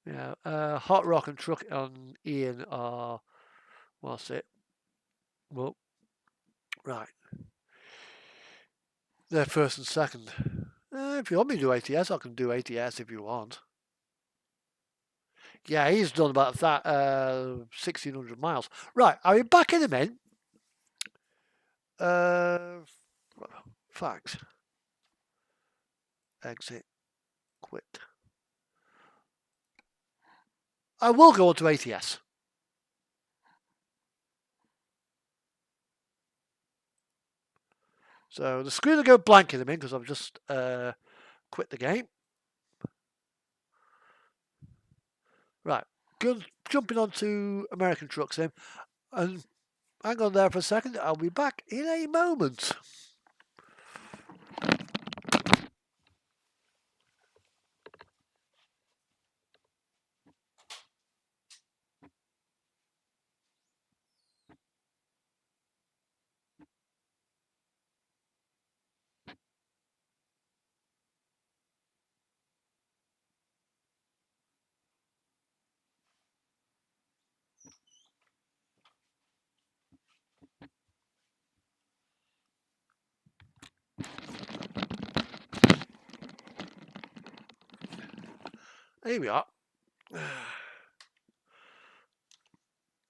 Yeah, Hot Rock and Truck on Ian are, what's it? Well, right. They're first and second. If you want me to do ATS, I can do ATS if you want. Yeah, he's done about that 1,600 miles. Right, I'll be back in a minute. Facts. Exit. Quit. I will go on to ATS. So the screen will go blank in a minute because I've just quit the game. Right, jumping onto American Truck Sim, and hang on there for a second. I'll be back in a moment. Here we are.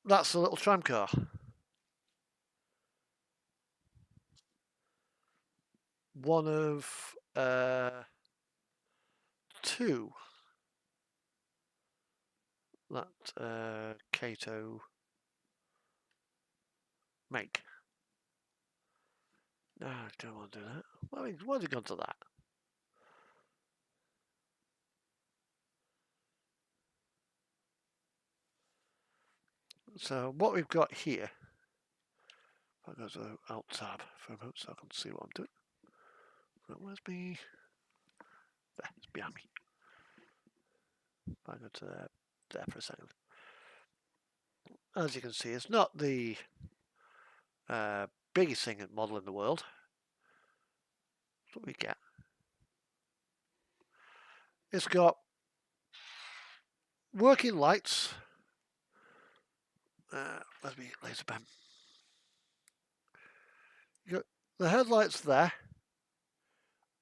That's a little tram car. One of two that Kato make. No, I don't want to do that. Why have you gone to that? So what we've got here, I'll go to Alt Tab for a moment so I can see what I'm doing. Where's me? There, it's behind me. I'll go to there for a second. As you can see, it's not the biggest thing model in the world. That's what we get. It's got working lights. Where's me laser pen? You got the headlights there,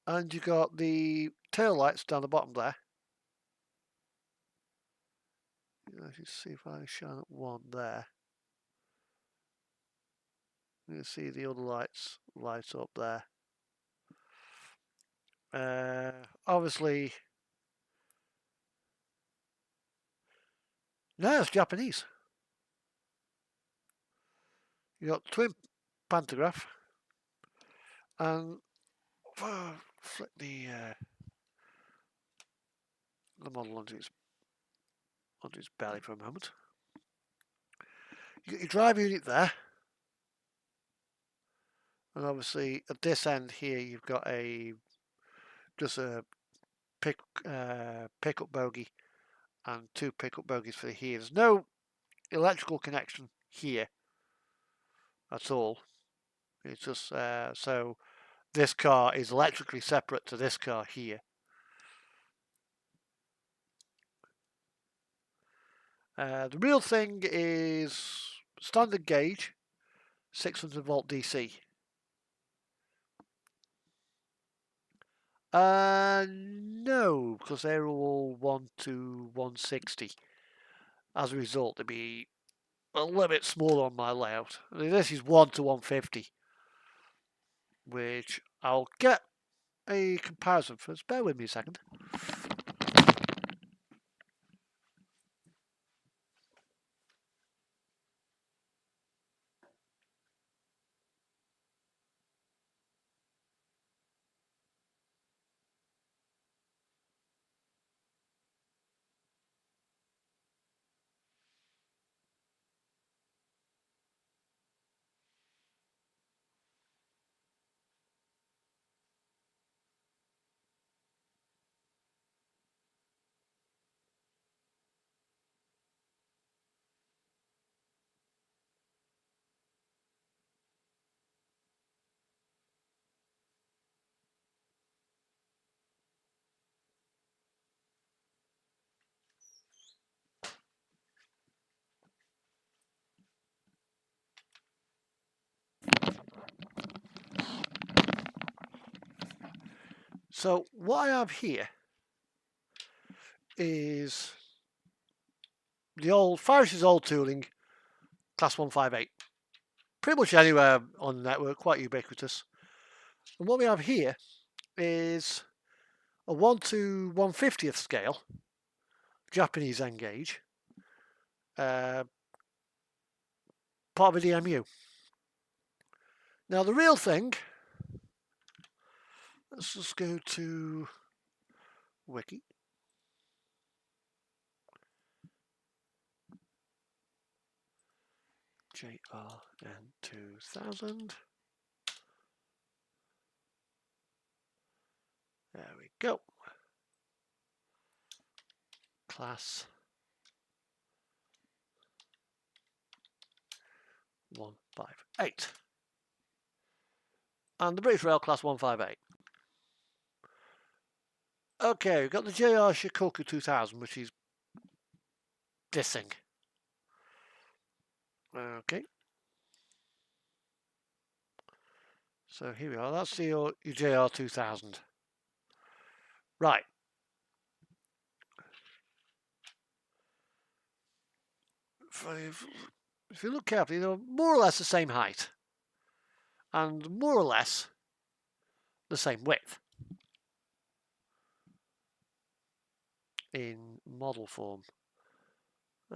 and you got the tail lights down the bottom there. Let's just see if I shine up one there. You can see the other lights light up there. Obviously, no, it's Japanese. You got twin pantograph, and flick the model onto its belly for a moment. You got your drive unit there. And obviously at this end here you've got just a pickup bogie and 2 pickup bogies for here. There's no electrical connection here at all. It's just so this car is electrically separate to this car here. The real thing is standard gauge, 600 volt DC. No, because they're all 1 to 160. As a result, they'd be a little bit smaller on my layout. This is 1 to 150, which I'll get a comparison first. Bear with me a second. So what I have here is the old Farish's old tooling, class 158. Pretty much anywhere on the network, quite ubiquitous. And what we have here is a 1 to 150th scale Japanese N gauge, part of a DMU. Now the real thing, let's just go to Wiki. JRN 2000. There we go. Class 158. And the British Rail Class 158. Okay, we've got the JR Shikoku 2000, which is this thing. Okay. So here we are. That's your JR 2000. Right. If you look carefully, they're more or less the same height. And more or less the same width. In model form.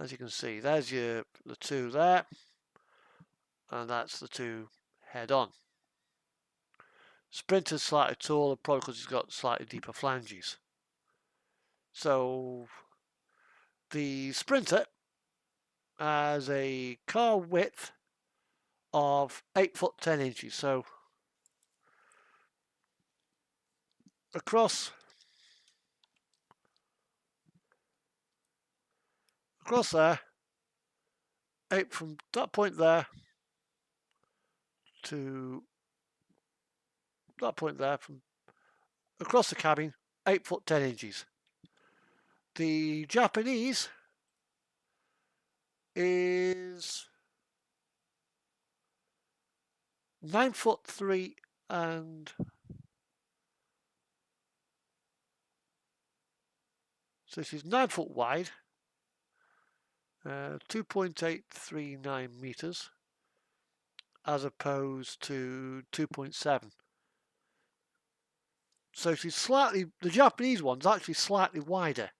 As you can see, there's the two there. And that's the two head-on. Sprinter's slightly taller, probably because it's got slightly deeper flanges. So the Sprinter has a car width of 8 foot 10 inches. So across there, 8 from that point there to that point there, from across the cabin, 8 foot 10 inches. The Japanese is 9 foot 3 and so she's 9 foot wide, 2.839 meters, as opposed to 2.7. So she's slightly, the Japanese one's actually slightly wider.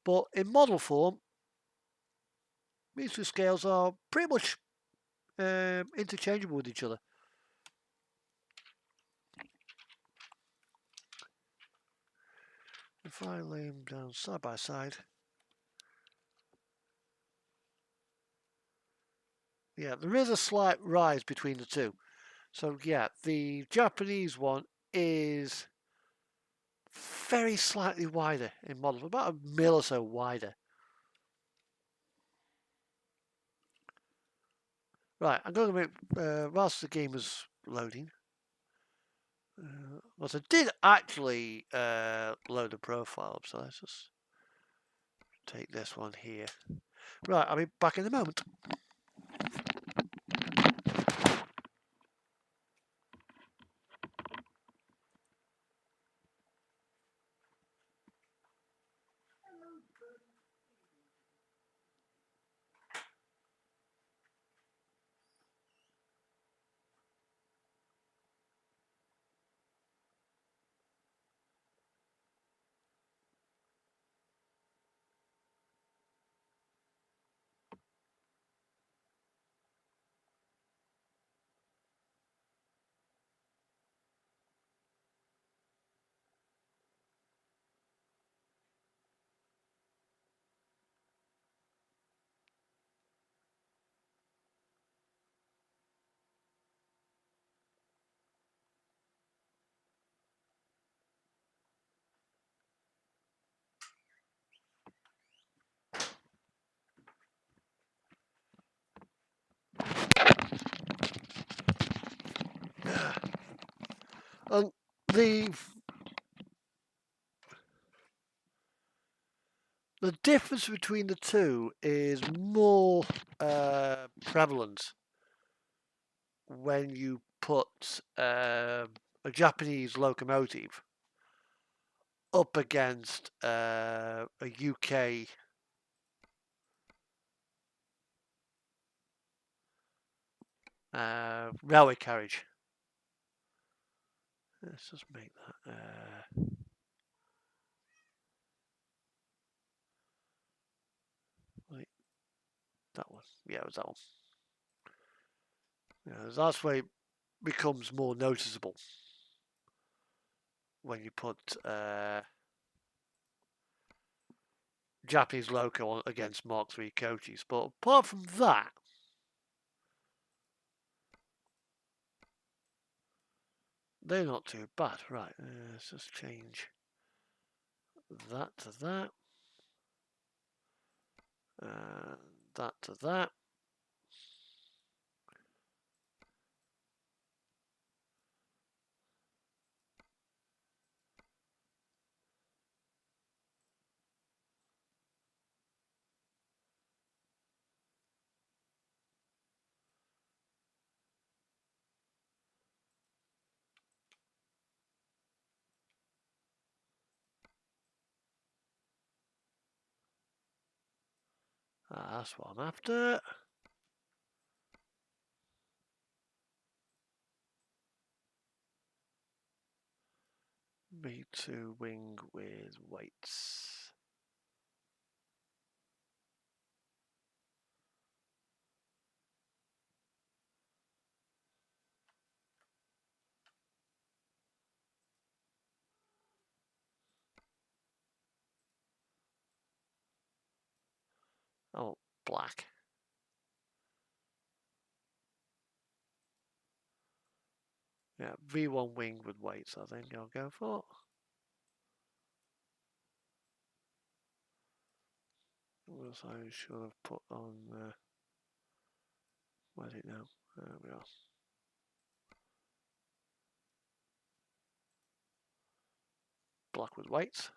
But in model form, these two scales are pretty much interchangeable with each other. If I lay them down side by side, yeah, there is a slight rise between the two. So yeah, the Japanese one is very slightly wider in model, about a mil or so wider. Right, I'm going to make, whilst the game is loading, well, I did actually load a profile up, so let's just take this one here. Right, I'll be back in a moment. And the difference between the two is more prevalent when you put a Japanese locomotive up against a UK railway carriage. Let's just make that. Wait, that one. Yeah, it was that one. Yeah, that's where it becomes more noticeable when you put Japanese loco against Mark III coaches. But apart from that, they're not too bad. Right, let's just change that to that. That to that. That's what I'm after. V2 wing with weights. Oh, black. Yeah, V1 wing with weights, I think I'll go for. What I should have put on where's it now? There we are. Black with weights.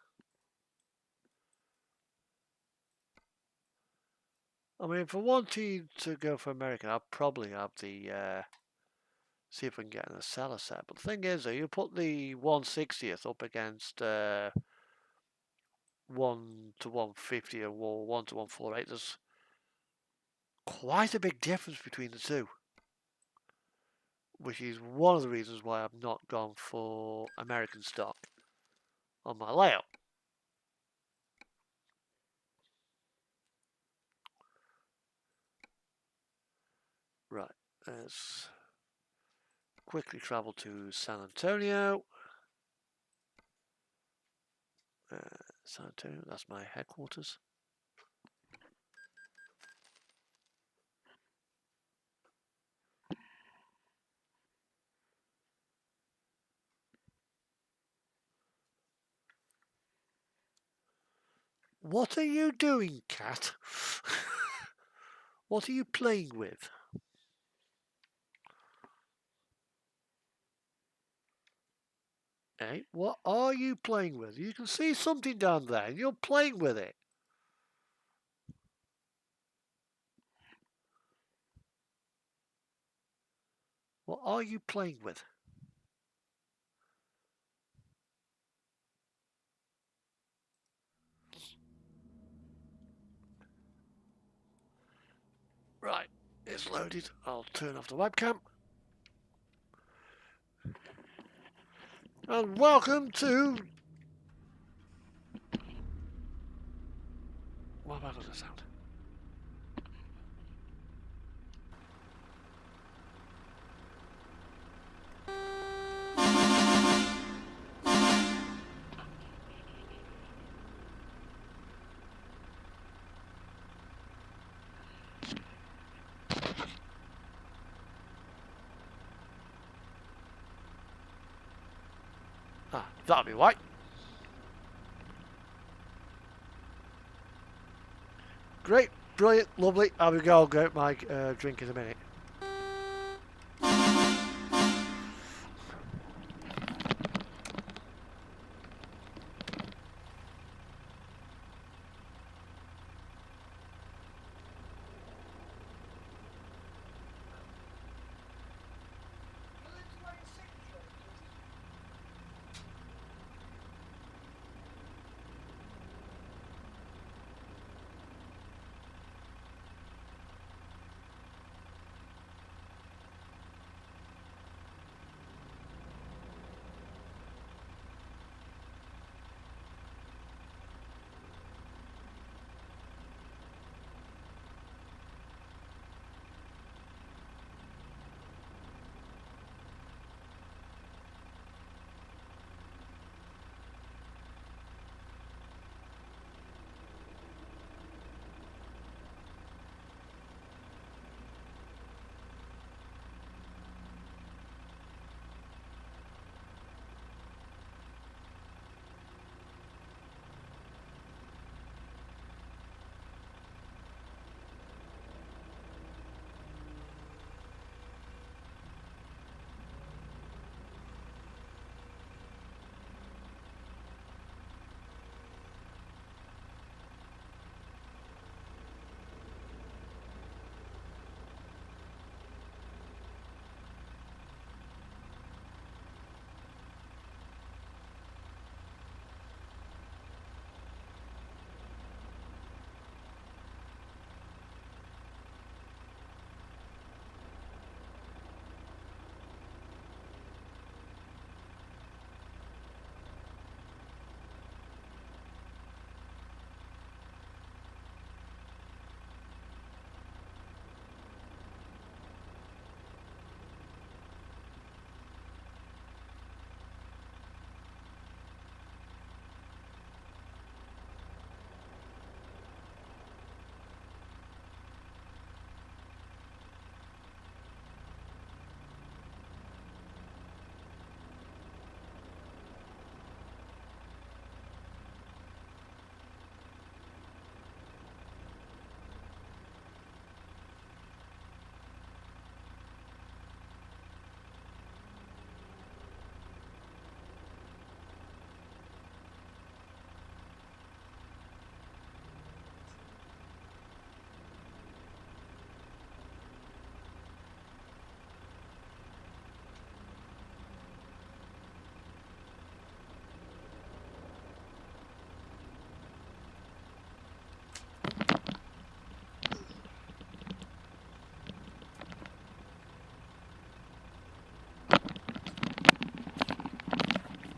I mean, if I wanted to go for American, I'd probably have the see if we can get an Acela set. But the thing is, though, you put the 160th up against 1 to 150 or 1 to 148. There's quite a big difference between the two, which is one of the reasons why I've not gone for American stock on my layout. Right, let's quickly travel to San Antonio. San Antonio, that's my headquarters. What are you doing, cat? What are you playing with? Hey, what are you playing with? You can see something down there and you're playing with it. What are you playing with? Right, it's loaded. I'll turn off the webcam. And welcome to... What about the sound? Ah, that'll be right. Great, brilliant, lovely. I will go get my drink in a minute.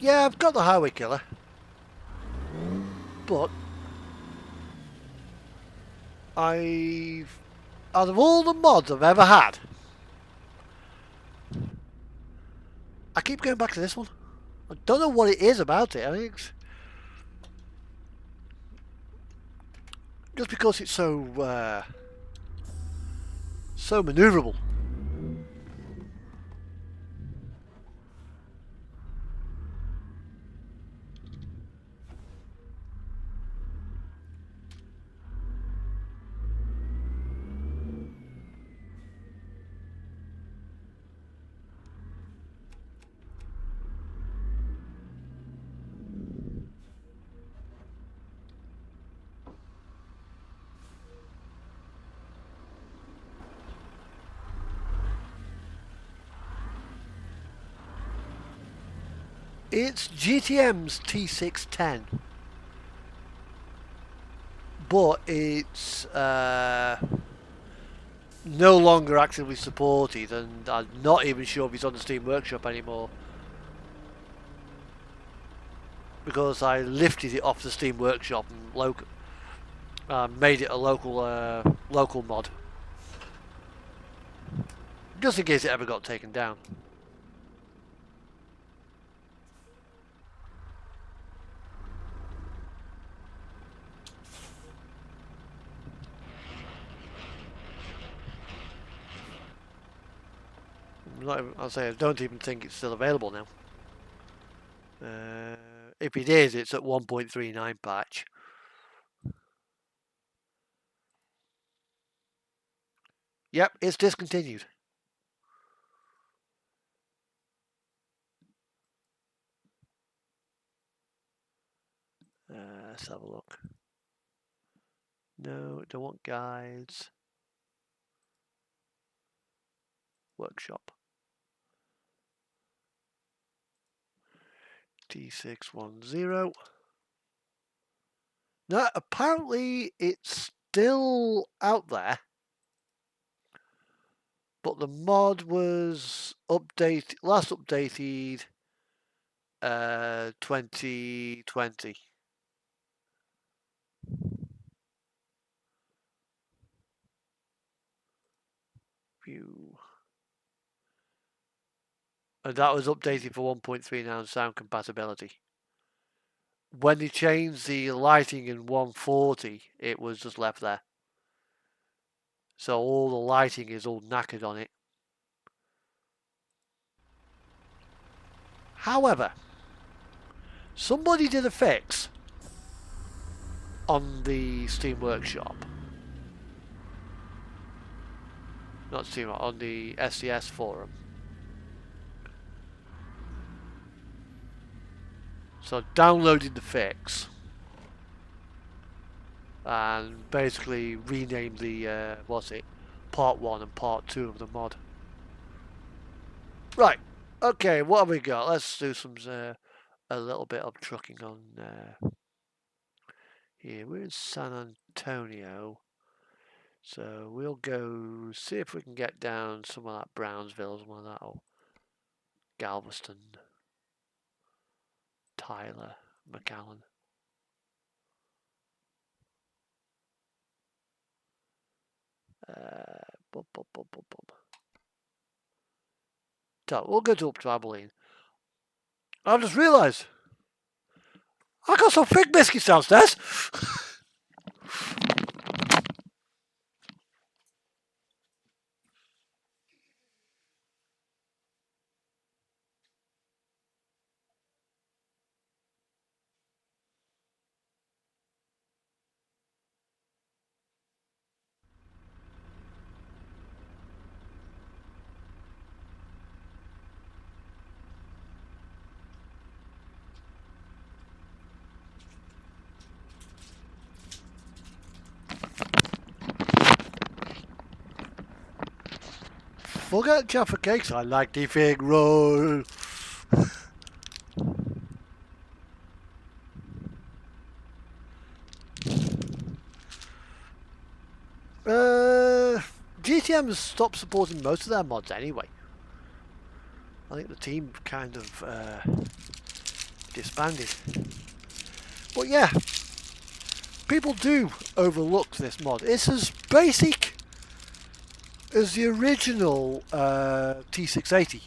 Yeah, I've got the Highway Killer. But out of all the mods I've ever had, I keep going back to this one. I don't know what it is about it. I think it's just because it's so maneuverable. It's GTM's T610, but it's no longer actively supported, and I'm not even sure if it's on the Steam Workshop anymore, because I lifted it off the Steam Workshop and made it a local mod, just in case it ever got taken down. I'll say I don't even think it's still available now. If it is, it's at 1.39 patch. Yep, it's discontinued. Let's have a look. No, don't want guides. Workshop. T610. No, apparently it's still out there, but the mod was last updated 2020. View. And that was updated for 1.39 sound compatibility. When they changed the lighting in 140, it was just left there. So all the lighting is all knackered on it. However, somebody did a fix on the Steam Workshop. Not Steam, on the SCS forum. So I downloaded the fix and basically renamed the part 1 and part 2 of the mod. Right, okay, what have we got? Let's do some a little bit of trucking on here. We're in San Antonio, so we'll go see if we can get down somewhere like Brownsville, somewhere like that, or Galveston, Tyler, McAllen. So we'll go up to Abilene. I just realised I got some fig biscuits downstairs. Forget Jaffa cakes. I like the fig roll. GTM has stopped supporting most of their mods anyway. I think the team kind of disbanded. But yeah, people do overlook this mod. It's as basic as the original T680.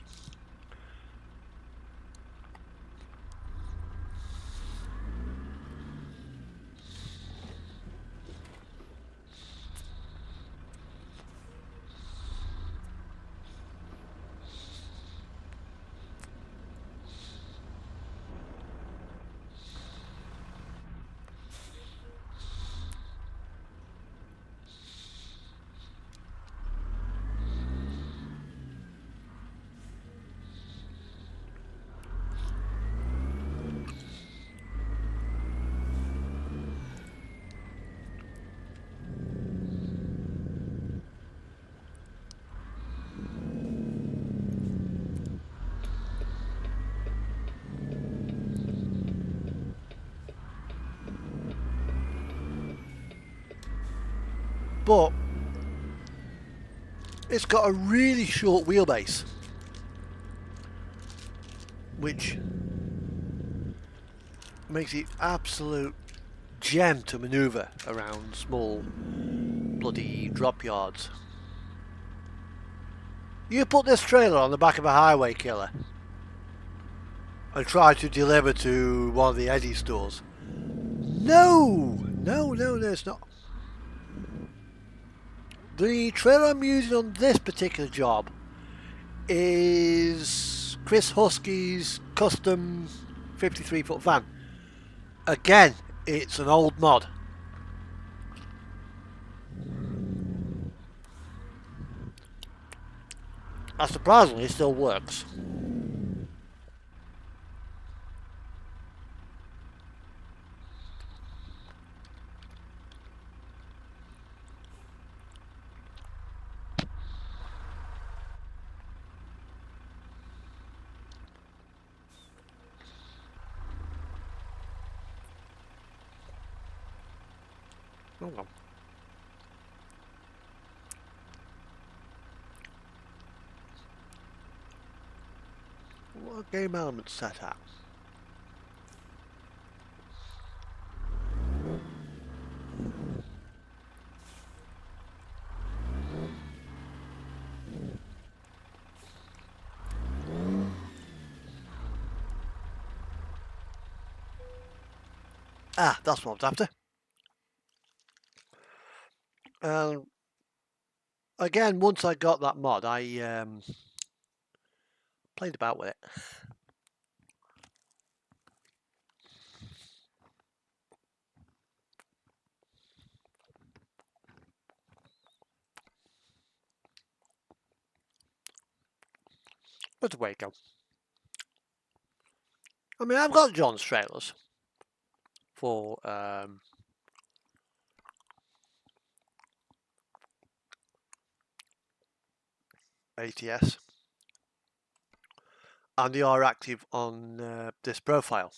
but it's got a really short wheelbase, which makes it absolute gem to manoeuvre around small bloody drop yards. You put this trailer on the back of a highway killer and try to deliver to one of the Eddie stores. No, it's not. The trailer I'm using on this particular job is Chris Husky's custom 53-foot van. Again, it's an old mod. And surprisingly, it still works. Hold on. What game element set at? Ah, that's what I was after. Again, once I got that mod, I played about with it. But away you go. I mean, I've got John's trailers for ATS, and they are active on this profile.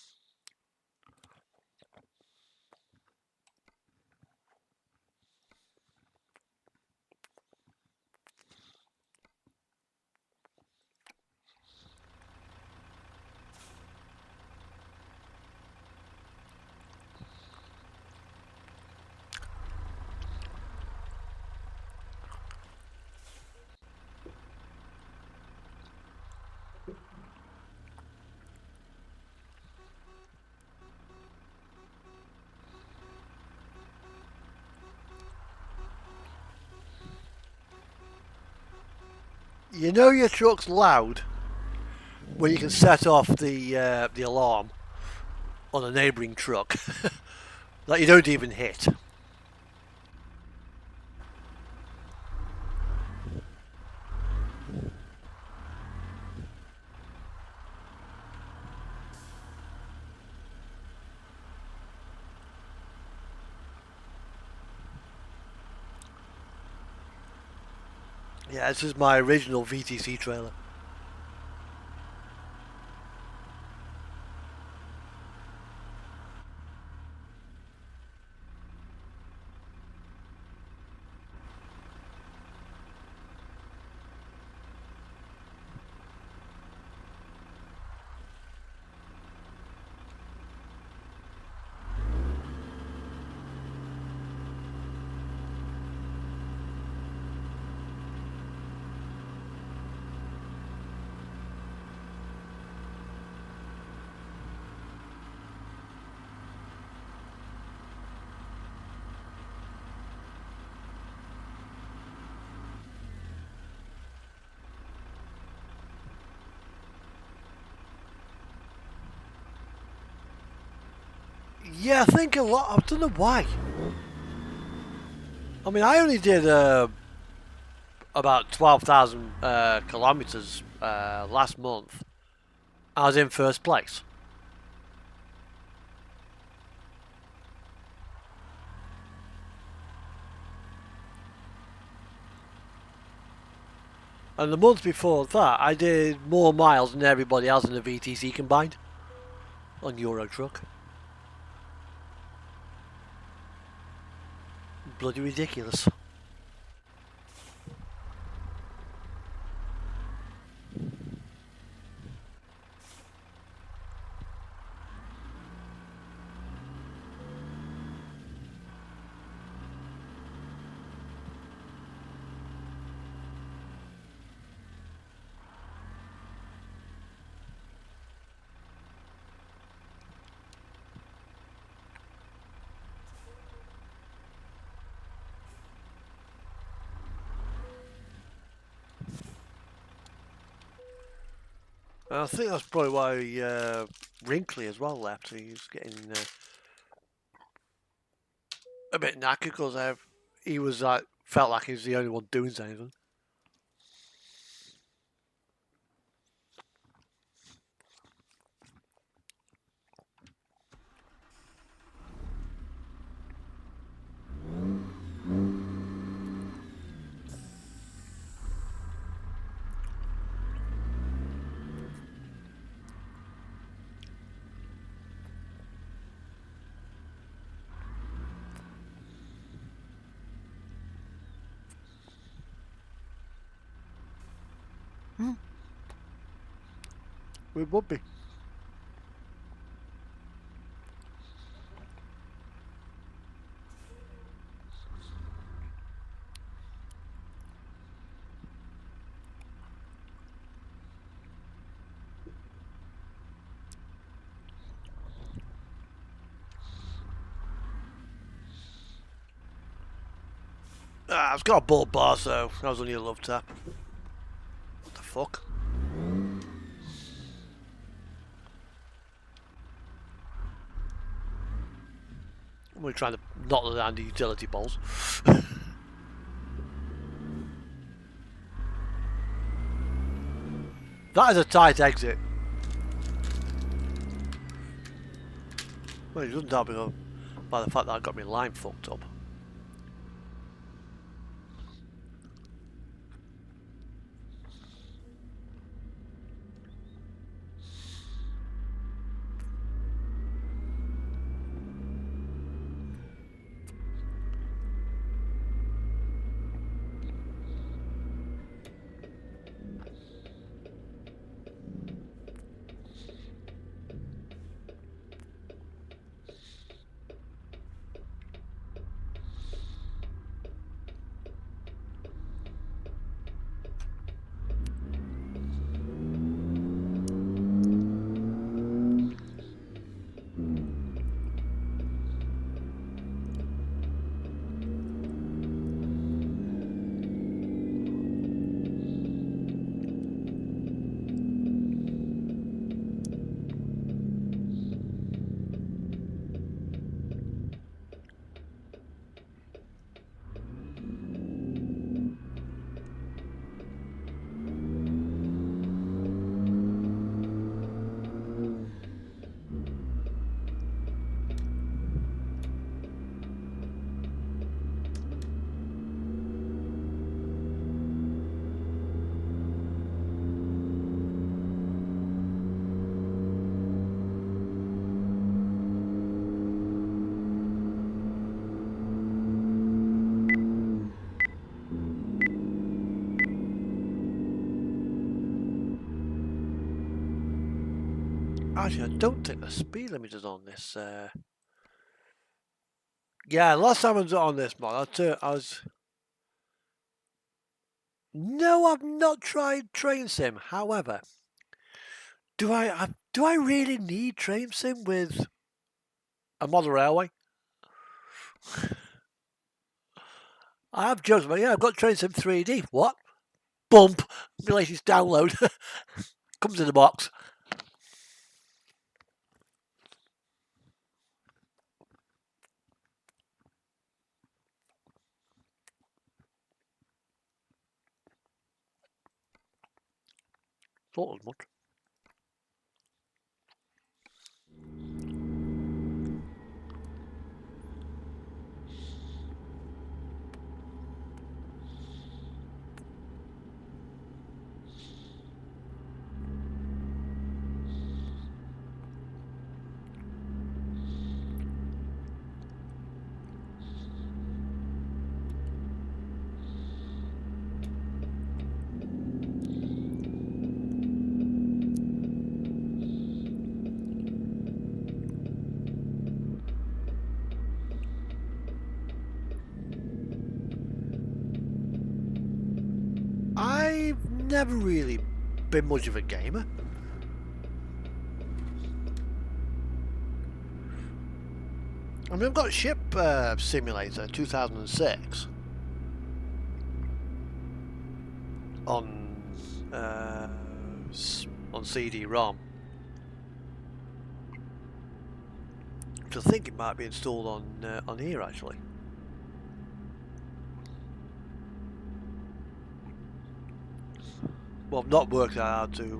You know your truck's loud when you can set off the alarm on a neighbouring truck that you don't even hit. Yeah, this is my original VTC trailer. Yeah, I think a lot. I don't know why. I mean, I only did about 12,000 kilometers last month. I was in first place. And the month before that, I did more miles than everybody else in the VTC combined on Euro Truck. Bloody ridiculous. And I think that's probably why Wrinkly as well left. He's getting a bit knackered because he was felt like he was the only one doing anything. We would be. I've got a bull bar, so that was only a love tap. What the fuck? We're trying to knock them down the utility poles. That is a tight exit. Well, it doesn't help me by the fact that I got my line fucked up. Actually, I don't think the speed limit is on this. Yeah, last time I was on this mod, I was. No, I've not tried Train Sim. However, do I really need Train Sim with a model railway? I have judged, but yeah, I've got Train Sim 3D. What? Bump! My latest download comes in the box. Thought as much. I've never really been much of a gamer. I mean, I've got Ship Simulator 2006 on CD-ROM. Which I think it might be installed on here actually. Well, I've not worked out how to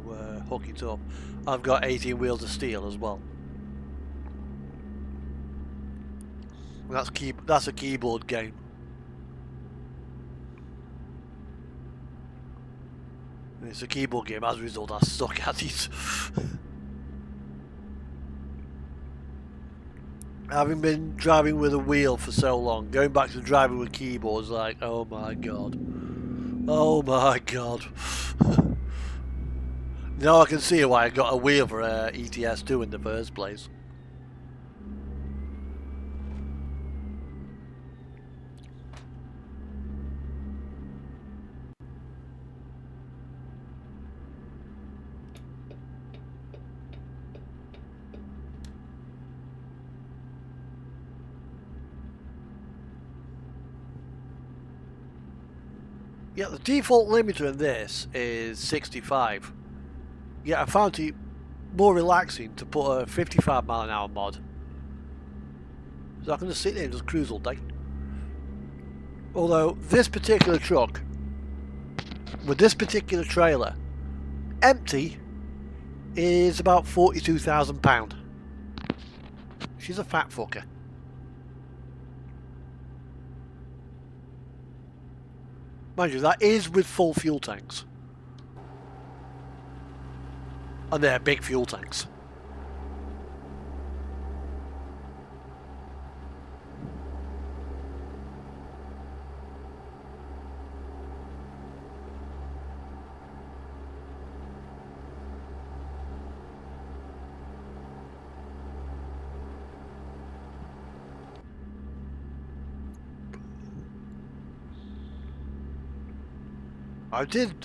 hook it up. I've got 18 wheels of steel as well. That's a keyboard game. And it's a keyboard game. As a result, I suck at it. Having been driving with a wheel for so long, going back to driving with keyboards, like, oh my god. Oh my god. Now I can see why I got a wheel for ETS2 in the first place. Yeah, the default limiter in this is 65. Yeah, I found it more relaxing to put a 55 mile an hour mod. So I can just sit there and just cruise all day. Although this particular truck, with this particular trailer, empty, is about £42,000. She's a fat fucker. Mind you, that is with full fuel tanks. And they're big fuel tanks.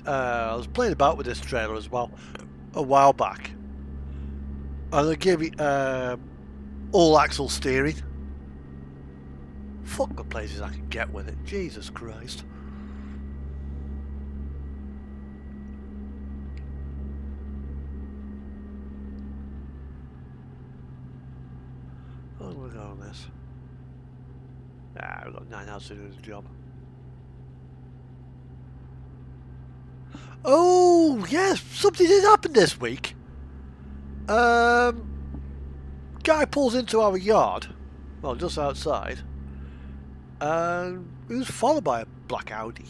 I was playing about with this trailer as well a while back, and I gave it all axle steering. Fuck the places I can get with it, Jesus Christ. Oh, we'll go on this. We've got 9 hours to do the job. Oh, yes, something did happen this week. Guy pulls into our yard, well, just outside, and he was followed by a black Audi.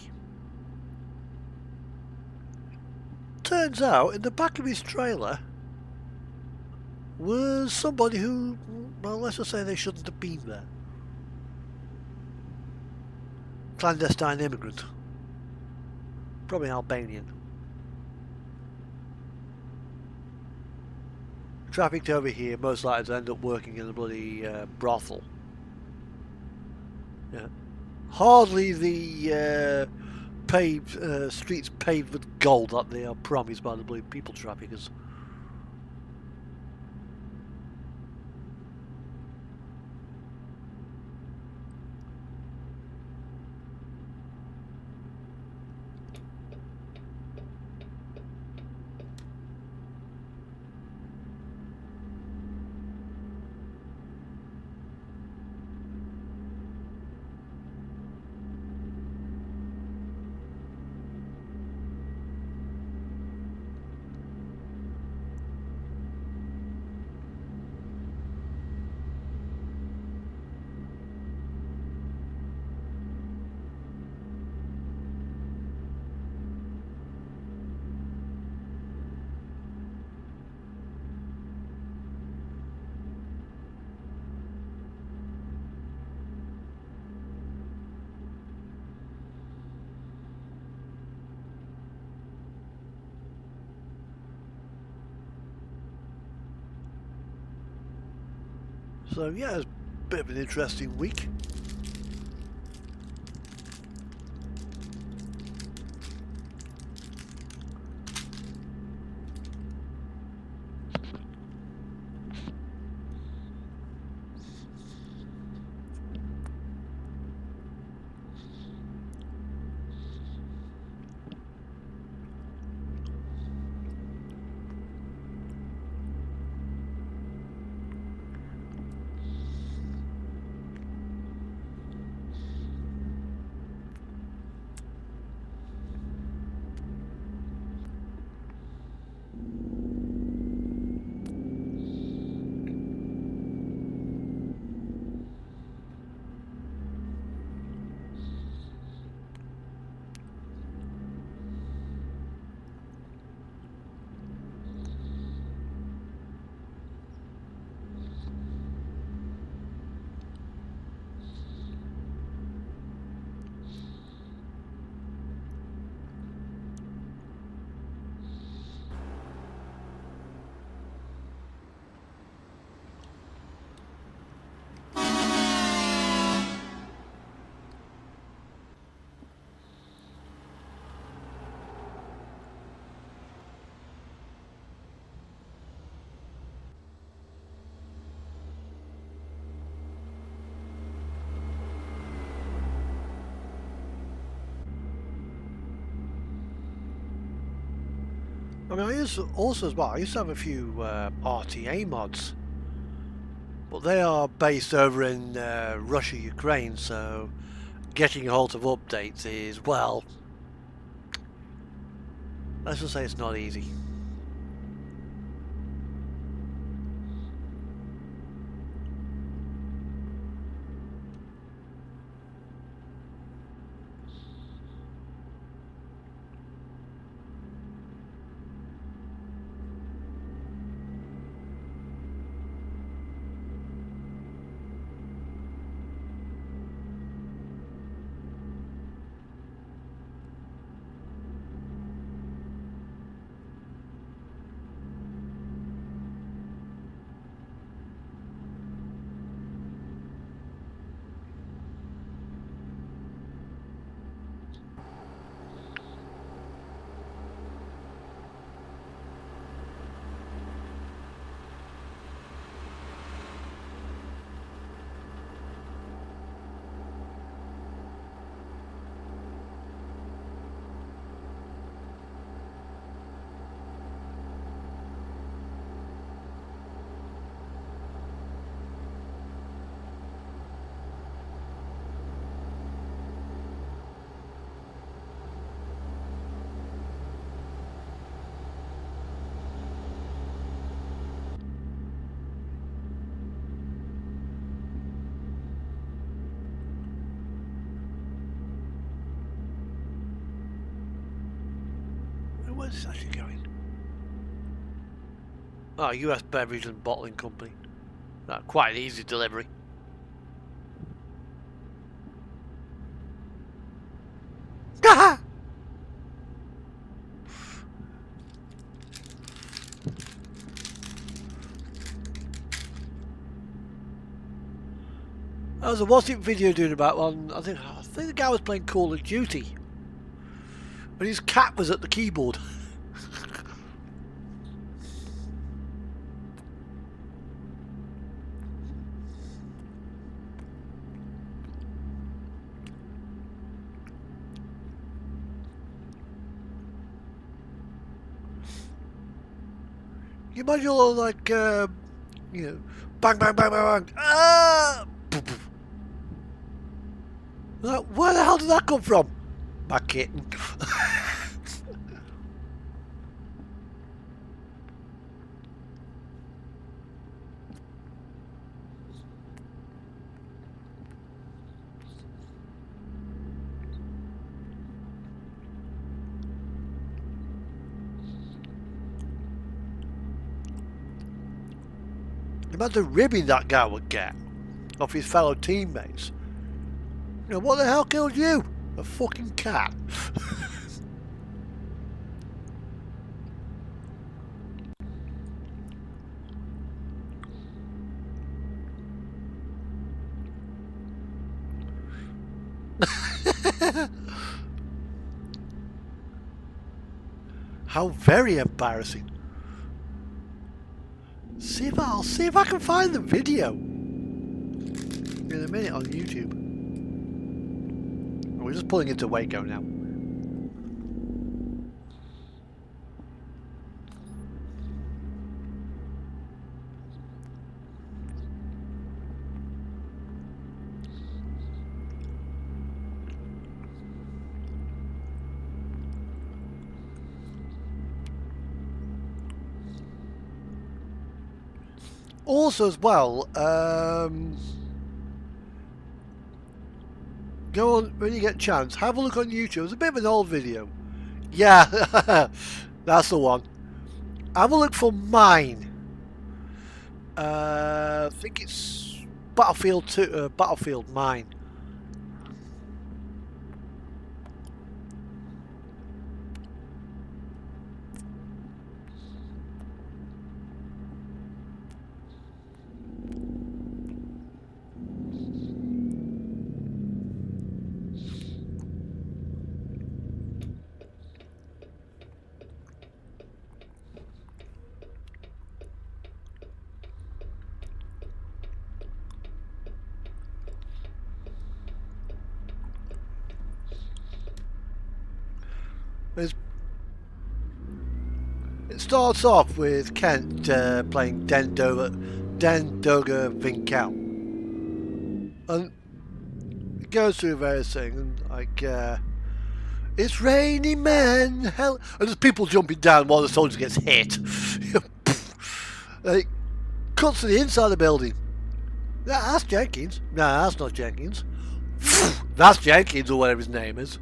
Turns out, in the back of his trailer was somebody who, well, let's just say they shouldn't have been there. Clandestine immigrant. Probably Albanian. Trafficked over here, most likely to end up working in a bloody brothel. Yeah. Hardly the streets paved with gold that they are promised by the bloody people traffickers. So yeah, it's a bit of an interesting week. I mean, I used to, also as well, I used to have a few RTA mods, but they are based over in Russia, Ukraine, so getting a hold of updates is, well, let's just say it's not easy. Where's this actually going? Oh, US Beverage and Bottling Company. Quite an easy delivery. There was a what's it video doing about one? I think the guy was playing Call of Duty, and his cat was at the keyboard. You imagine all like you know, bang bang bang bang bang. Ah! Like, where the hell did that come from? My kitten. Imagine the ribbing that guy would get off his fellow teammates. You know, what the hell killed you? A fucking cat. How very embarrassing. I'll see if I can find the video in a minute on YouTube. We're just pulling into Waco now. Also as well, go on when you get a chance, have a look on YouTube. It's a bit of an old video. Yeah, that's the one. Have a look for Mine. I think it's Battlefield 2, Battlefield Mine. starts off with Kent playing Dendoga Vinkau. And it goes through various things, like, it's raining men, hell. And there's people jumping down while the soldier gets hit. It cuts to the inside of the building. That's Jenkins. No, that's not Jenkins. That's Jenkins, or whatever his name is.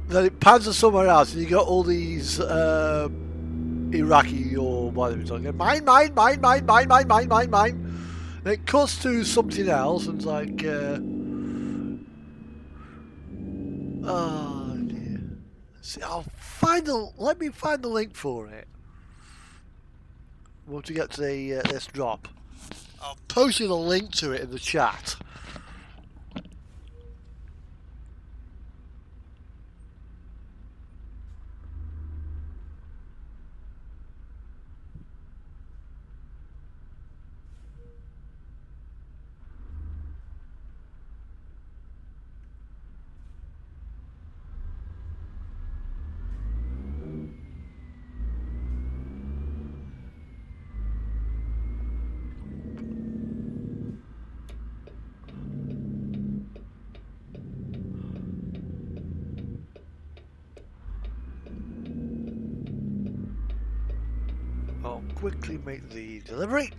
Then it pans to somewhere else, and you got all these Iraqi or whatever it's talking. Mine. And it cuts to something else, and it's like, oh dear. See, let me find the link for it. Once we get to the this drop, I'll post you the link to it in the chat. I'll quickly make the delivery.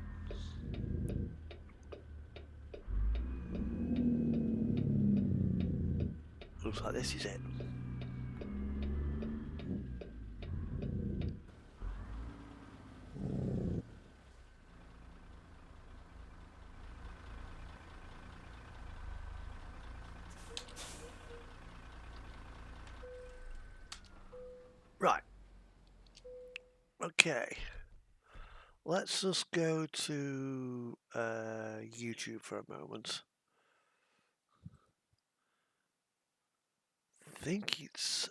Looks like this is it. Right. Okay. Let's just go to YouTube for a moment. I think it's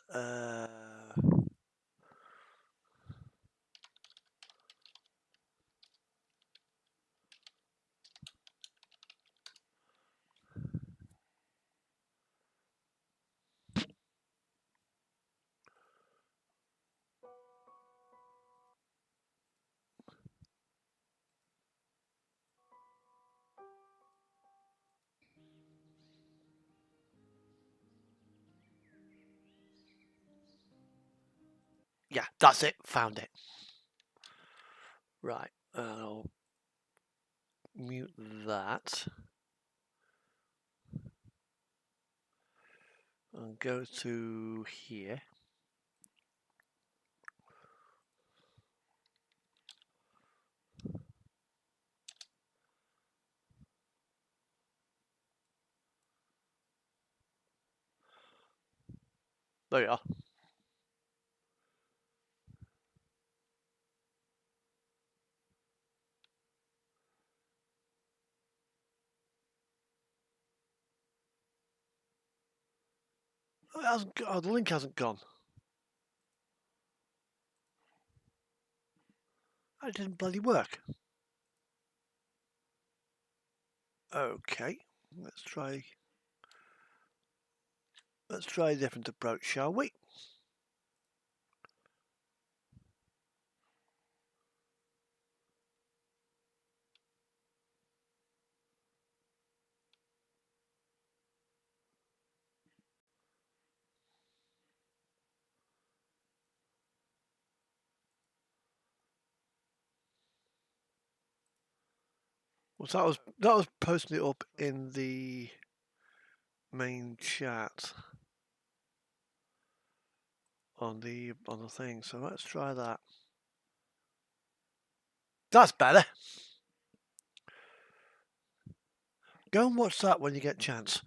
yeah, that's it. Found it. Right. I'll mute that and go to here. There you are. Oh, it hasn't, oh, the link hasn't gone. It didn't bloody work. Okay, let's try a different approach, shall we? Well, that was posting it up in the main chat on the thing. So let's try that. That's better. Go and watch that when you get a chance.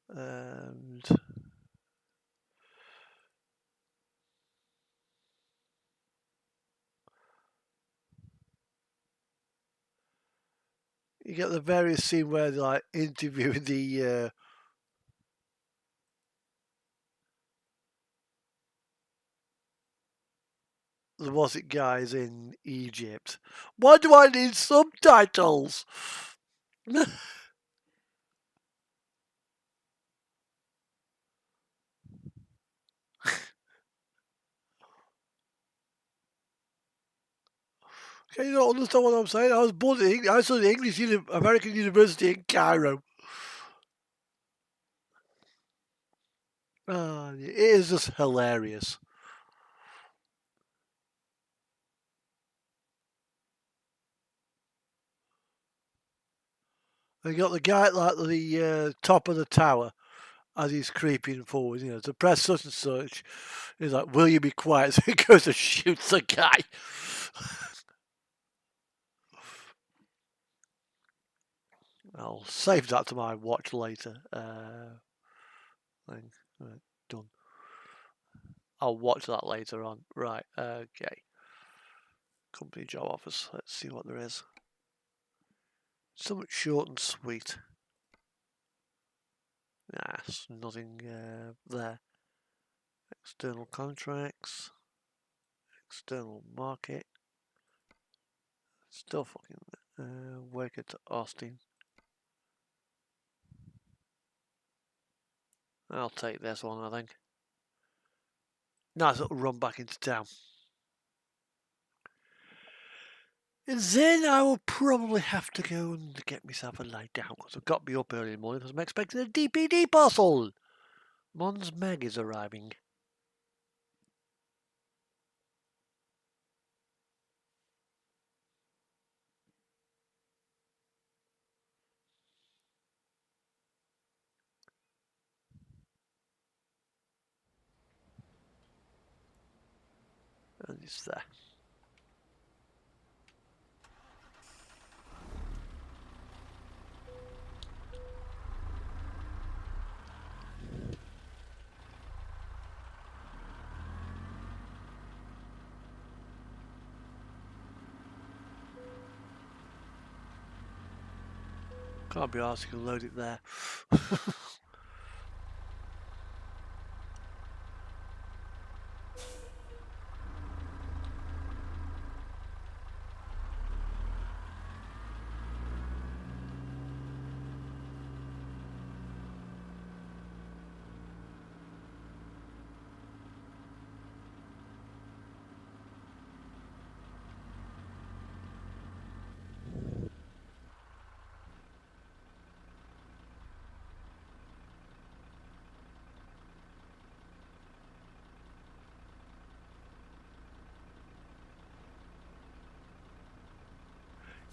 And you get the various scene where they're like interviewing the was it guys in Egypt. Why do I need subtitles? Can you not understand what I'm saying? I was born in I studied English in American University in Cairo. It is just hilarious. And you got the guy at like the top of the tower as he's creeping forward, you know, to press such and such. He's like, "Will you be quiet?" So he goes and shoots the guy. I'll save that to my watch later. Thing. Right, done. I'll watch that later on. Right, okay. Company job offers. Let's see what there is. Something short and sweet. Nah, nothing there. External contracts. External market. Still fucking work at Austin. I'll take this one, I think. Nice little run back into town. And then I will probably have to go and get myself a lie down because I've got to be up early in the morning because I'm expecting a DPD parcel. Mons Meg is arriving. And it's there. Can't be asked, you can load it there.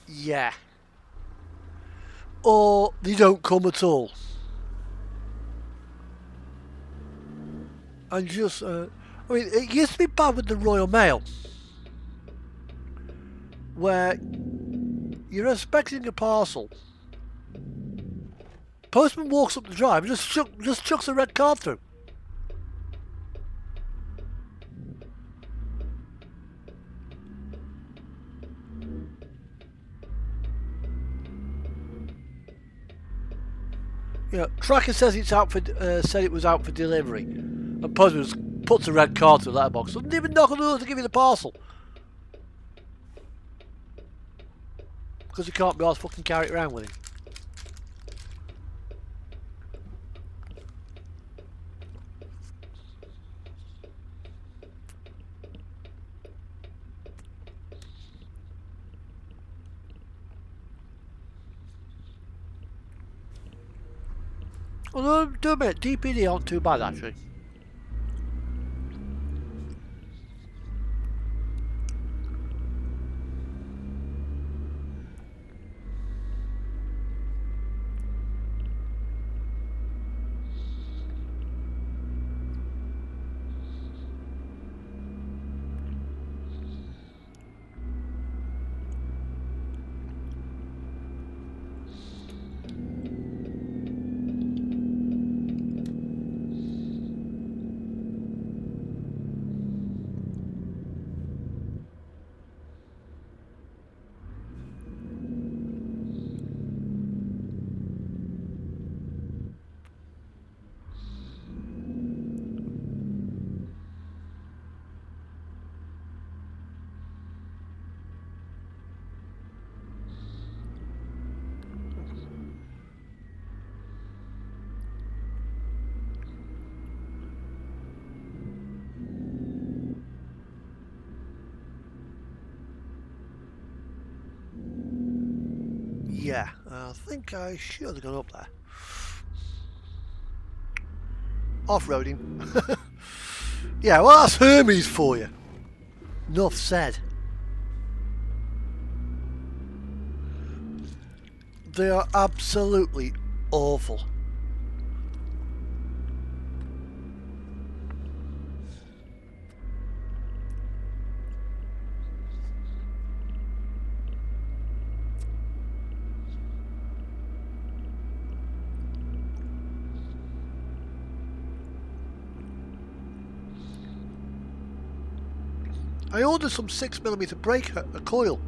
Yeah. Or they don't come at all. And just, I mean, it used to be bad with the Royal Mail, where you're expecting a parcel. Postman walks up the drive and just chucks a red card through. You know, tracker says it's out for said it was out for delivery, and postman just puts a red card through the letterbox. Doesn't even knock on the door to give you the parcel because he can't be asked fucking carry it around with him. Although, do admit, DPD aren't too bad actually. I think I should have gone up there. Off-roading. Yeah, well, that's Hermes for you. Enough said. They are absolutely awful. I ordered some 6mm brake coil.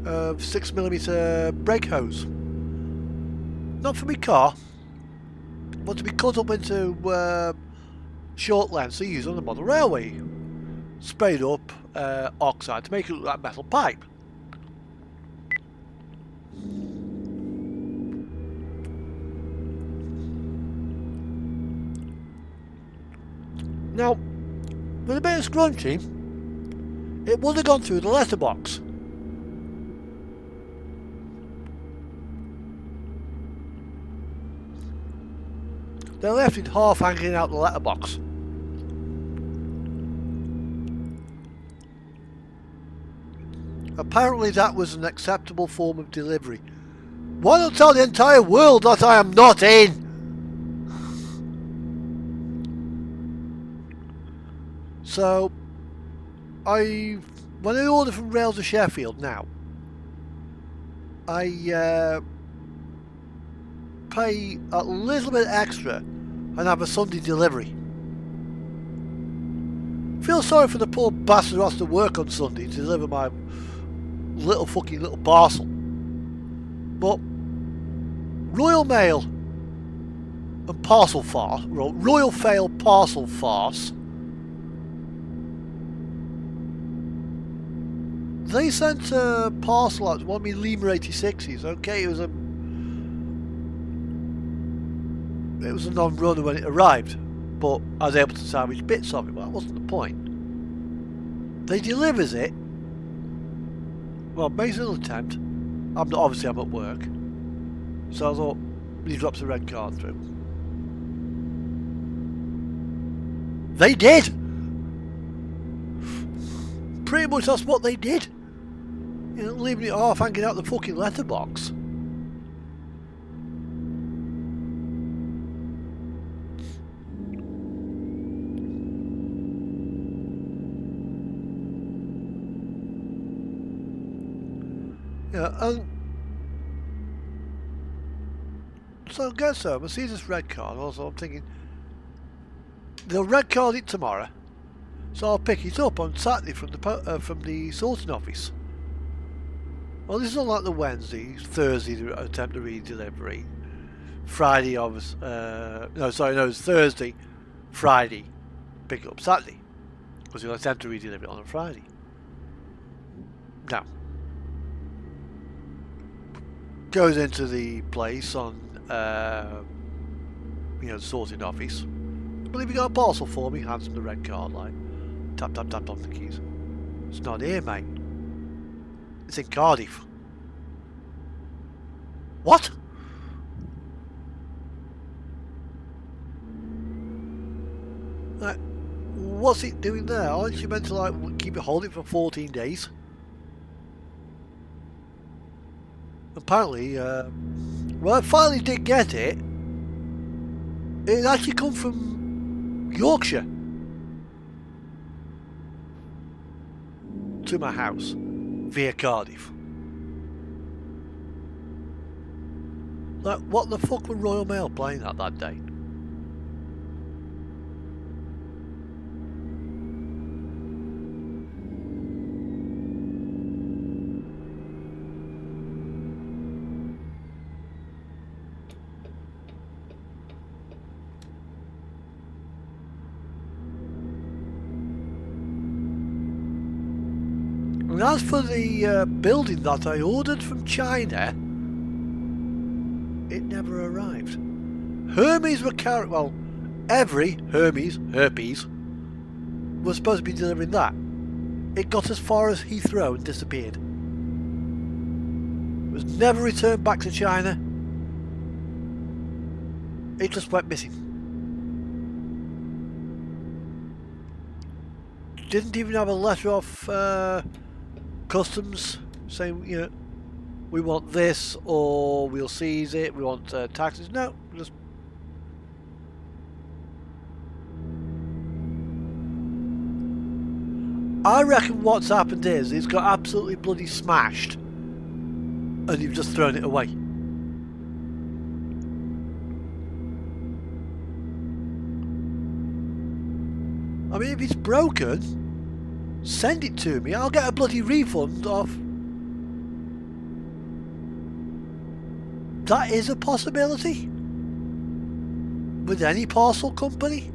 6mm brake hose. Not for my car, but to be cut up into short lengths to use on the model railway. Sprayed up oxide to make it look like metal pipe. Now, with a bit of scrunching, it would have gone through the letterbox. They left it half hanging out the letterbox. Apparently that was an acceptable form of delivery. Why not tell the entire world that I am not in? So, when I order from Rails of Sheffield now, I pay a little bit extra and have a Sunday delivery. Feel sorry for the poor bastard who has to work on Sunday to deliver my little parcel. But Royal Mail and Parcel Farce, Royal Fail Parcel Farce, they sent a parcel out to one of me Lima 86s. Okay, it was a non-runner when it arrived, but I was able to salvage bits of it, but that wasn't the point. They delivers it. Well, makes an attempt. Obviously I'm at work, so I thought he drops a red card through. They did. Pretty much that's what they did. You know, leaving it half hanging out the fucking letterbox. Yeah, and so I get home, I see this red card. Also, I'm thinking they'll red card it tomorrow, so I'll pick it up on Saturday from the sorting office. Well, this is unlike the Wednesday, Thursday to attempt to re-delivery, Friday it's Thursday, Friday, pick it up Saturday, because you'll attempt to re-deliver it on a Friday. Now, goes into the place on, the sorting office. I believe you got a parcel for me, hands him the red card, like, tap tap tap on the keys. It's not here, mate. It's in Cardiff. What? Like, what's it doing there? Aren't you meant to like keep it holding for 14 days? Apparently, well, I finally did get it. It actually come from Yorkshire to my house via Cardiff. Like, what the fuck were Royal Mail playing at that day? And as for the building that I ordered from China, it never arrived. Hermes were Hermes was supposed to be delivering that. It got as far as Heathrow and disappeared. was never returned back to China. It just went missing. Didn't even have a letter off customs saying, you know, we want this or we'll seize it, we want taxes. No, just I reckon what's happened is it's got absolutely bloody smashed and you've just thrown it away. I mean, if it's broken, send it to me. I'll get a bloody refund off. That is a possibility with any parcel company.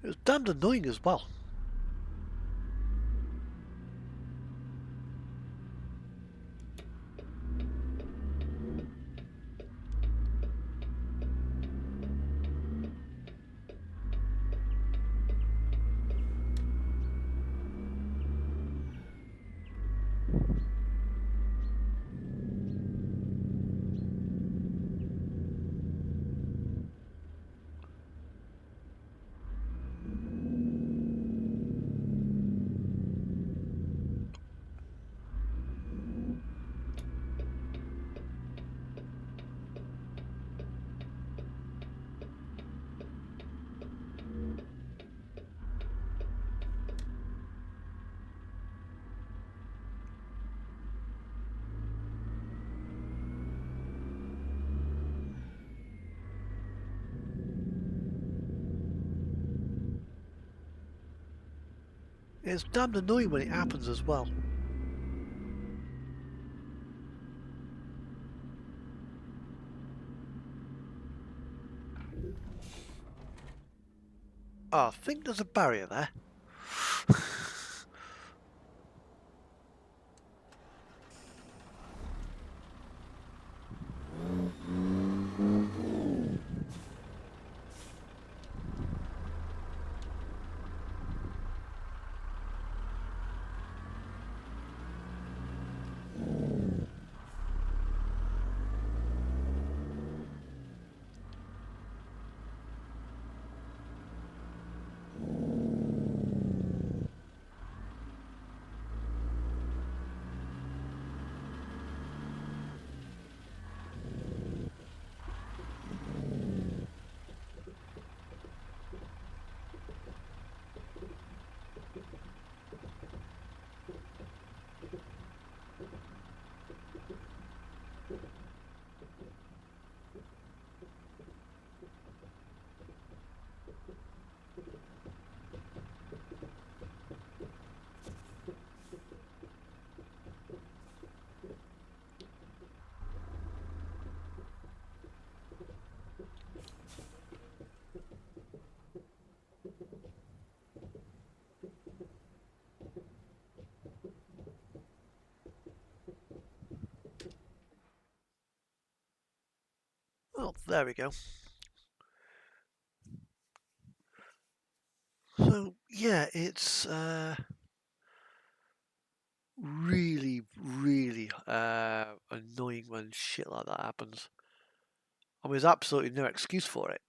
It was damned annoying as well. It's damned annoying when it happens as well. Oh, I think there's a barrier there. Well, there we go. So, yeah, it's really, really annoying when shit like that happens. I mean, there's absolutely no excuse for it.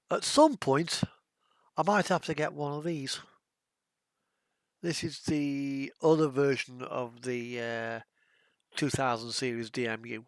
At some point, I might have to get one of these. This is the other version of the 2000 series DMU.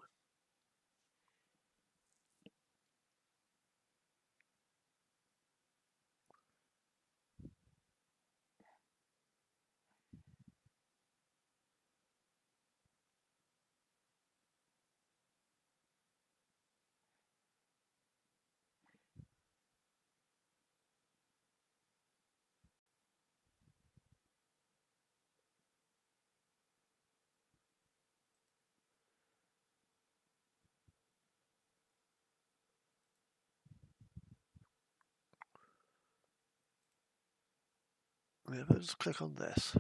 Let's click on this.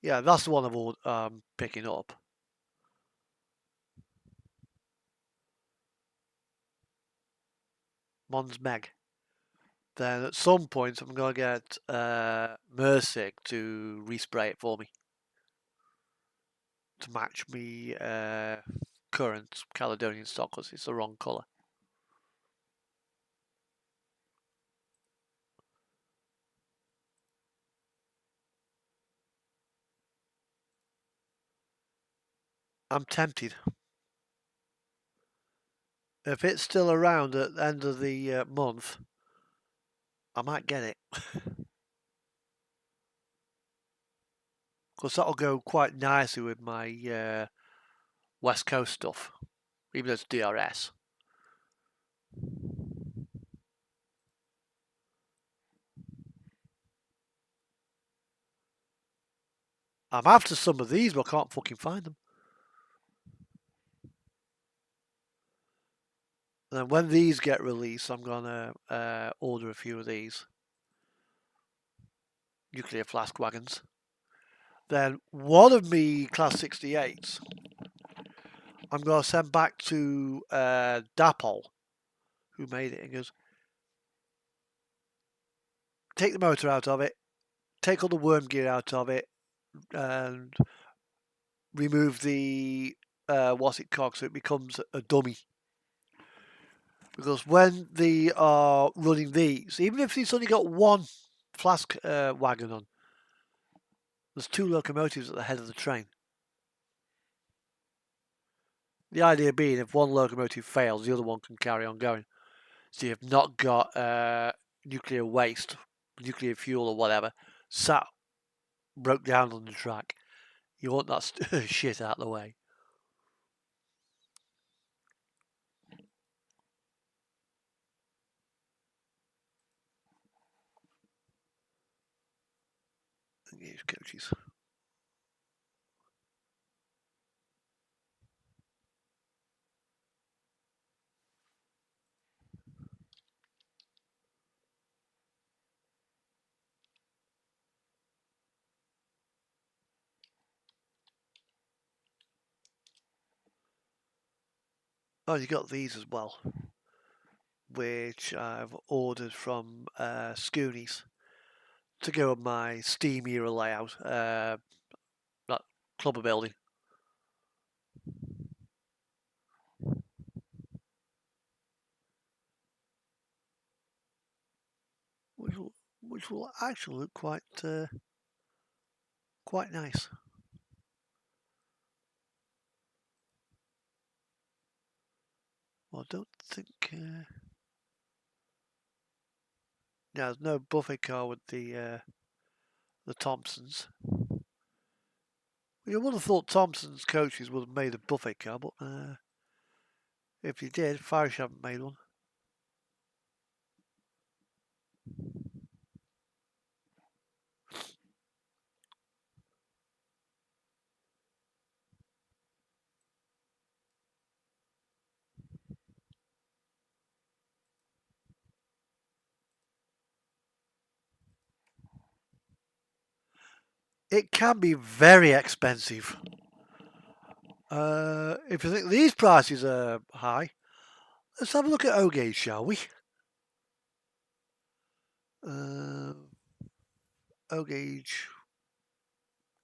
Yeah, that's the one I'm picking up. Mons Meg. Then at some point I'm going to get Mersic to respray it for me. To match me current Caledonian stock because it's the wrong colour. I'm tempted. If it's still around at the end of the month, I might get it. Because that'll go quite nicely with my West Coast stuff, even though it's DRS. I'm after some of these, but I can't fucking find them. And then when these get released, I'm going to order a few of these. Nuclear flask wagons. Then one of me Class 68s, I'm going to send back to Dapol, who made it, and goes, take the motor out of it, take all the worm gear out of it, and remove the what's it called, so it becomes a dummy. Because when they are running these, even if it's only got one flask wagon on, there's two locomotives at the head of the train. The idea being, if one locomotive fails, the other one can carry on going. So you've not got nuclear waste, nuclear fuel or whatever, sat, broke down on the track. You want that shit out of the way. Engage coaches. Oh, you got these as well, which I've ordered from Scoonies to go on my Steam era layout, that Clubber building. Which will actually look quite nice. Well, I don't think. No, there's no buffet car with the Thompsons. You would have thought Thompson's coaches would have made a buffet car, but if you did, Farish haven't made one. it can be very expensive. If you think these prices are high, let's have a look at O-Gauge, shall we? O-Gauge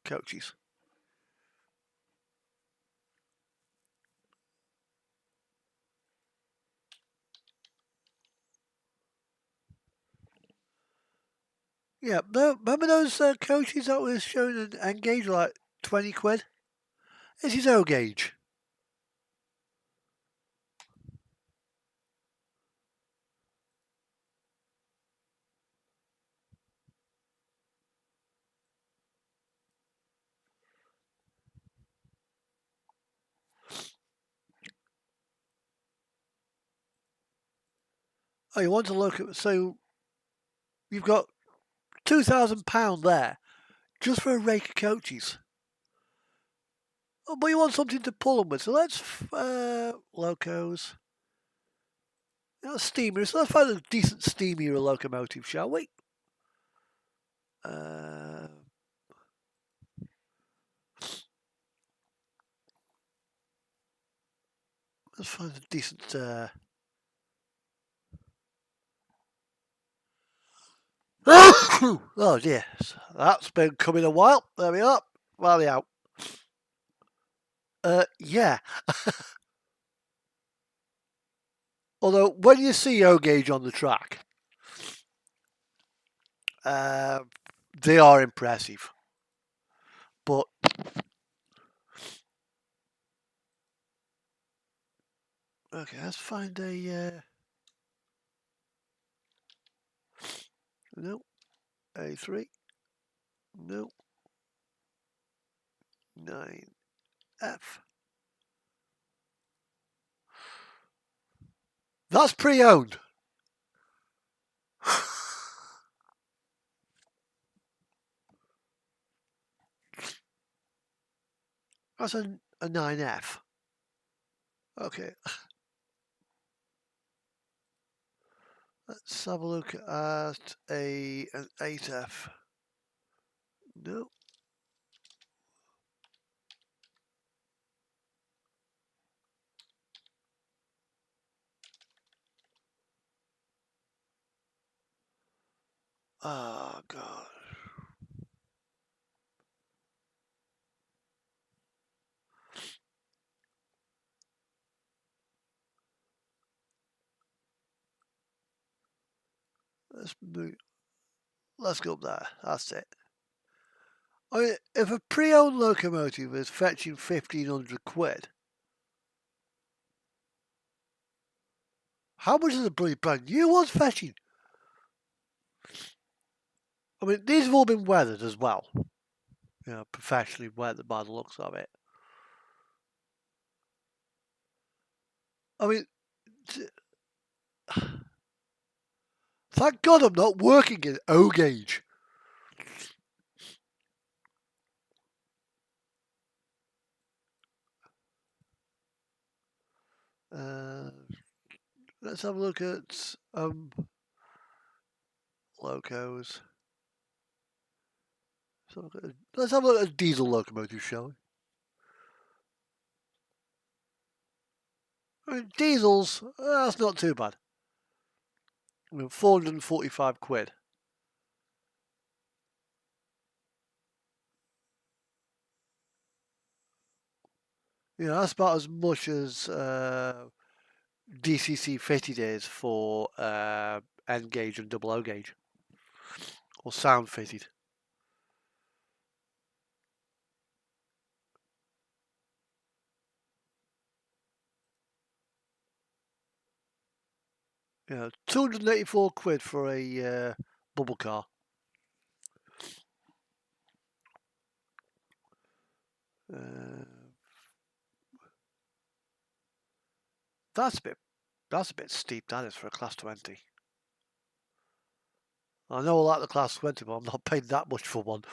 coaches. Yeah, remember those coaches that was showing an N-Gauge like 20 quid? This is O-Gauge. Oh, you want to look at, so you've got £2,000 there just for a rake of coaches. Oh, but you want something to pull them with, so let's locos. Steamers. So let's find a decent steamier locomotive, shall we? Let's find a decent. Oh dear, that's been coming a while. There we are. Rally out. Yeah. Although when you see O-Gauge on the track, they are impressive. But okay, let's find a no A3, no 9F. That's pre-owned. That's a 9F. Okay. Let's have a look at an 8F. No. Oh, God. Let's go up there. That's it. I mean, if a pre-owned locomotive is fetching 1,500 quid, how much is a bloody brand new one fetching? I mean, these have all been weathered as well. You know, professionally weathered by the looks of it. I mean, thank God I'm not working in O-Gauge. Let's have a look at locos. Let's have a look at a diesel locomotive, shall we? I mean, diesels, that's not too bad. I mean, 445 quid. You know, that's about as much as DCC fitted is for N-Gauge and double O-Gauge. Or sound fitted. You know, 284 quid for a bubble car. That's a bit steep, that is, for a Class 20. I know I like the Class 20, but I'm not paying that much for one.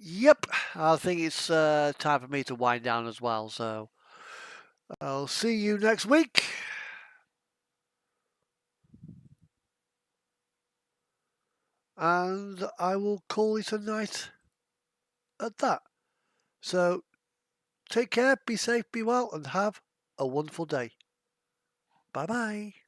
Yep, I think it's time for me to wind down as well, so I'll see you next week. and I will call it a night at that. So take care, be safe, be well, and have a wonderful day. Bye bye.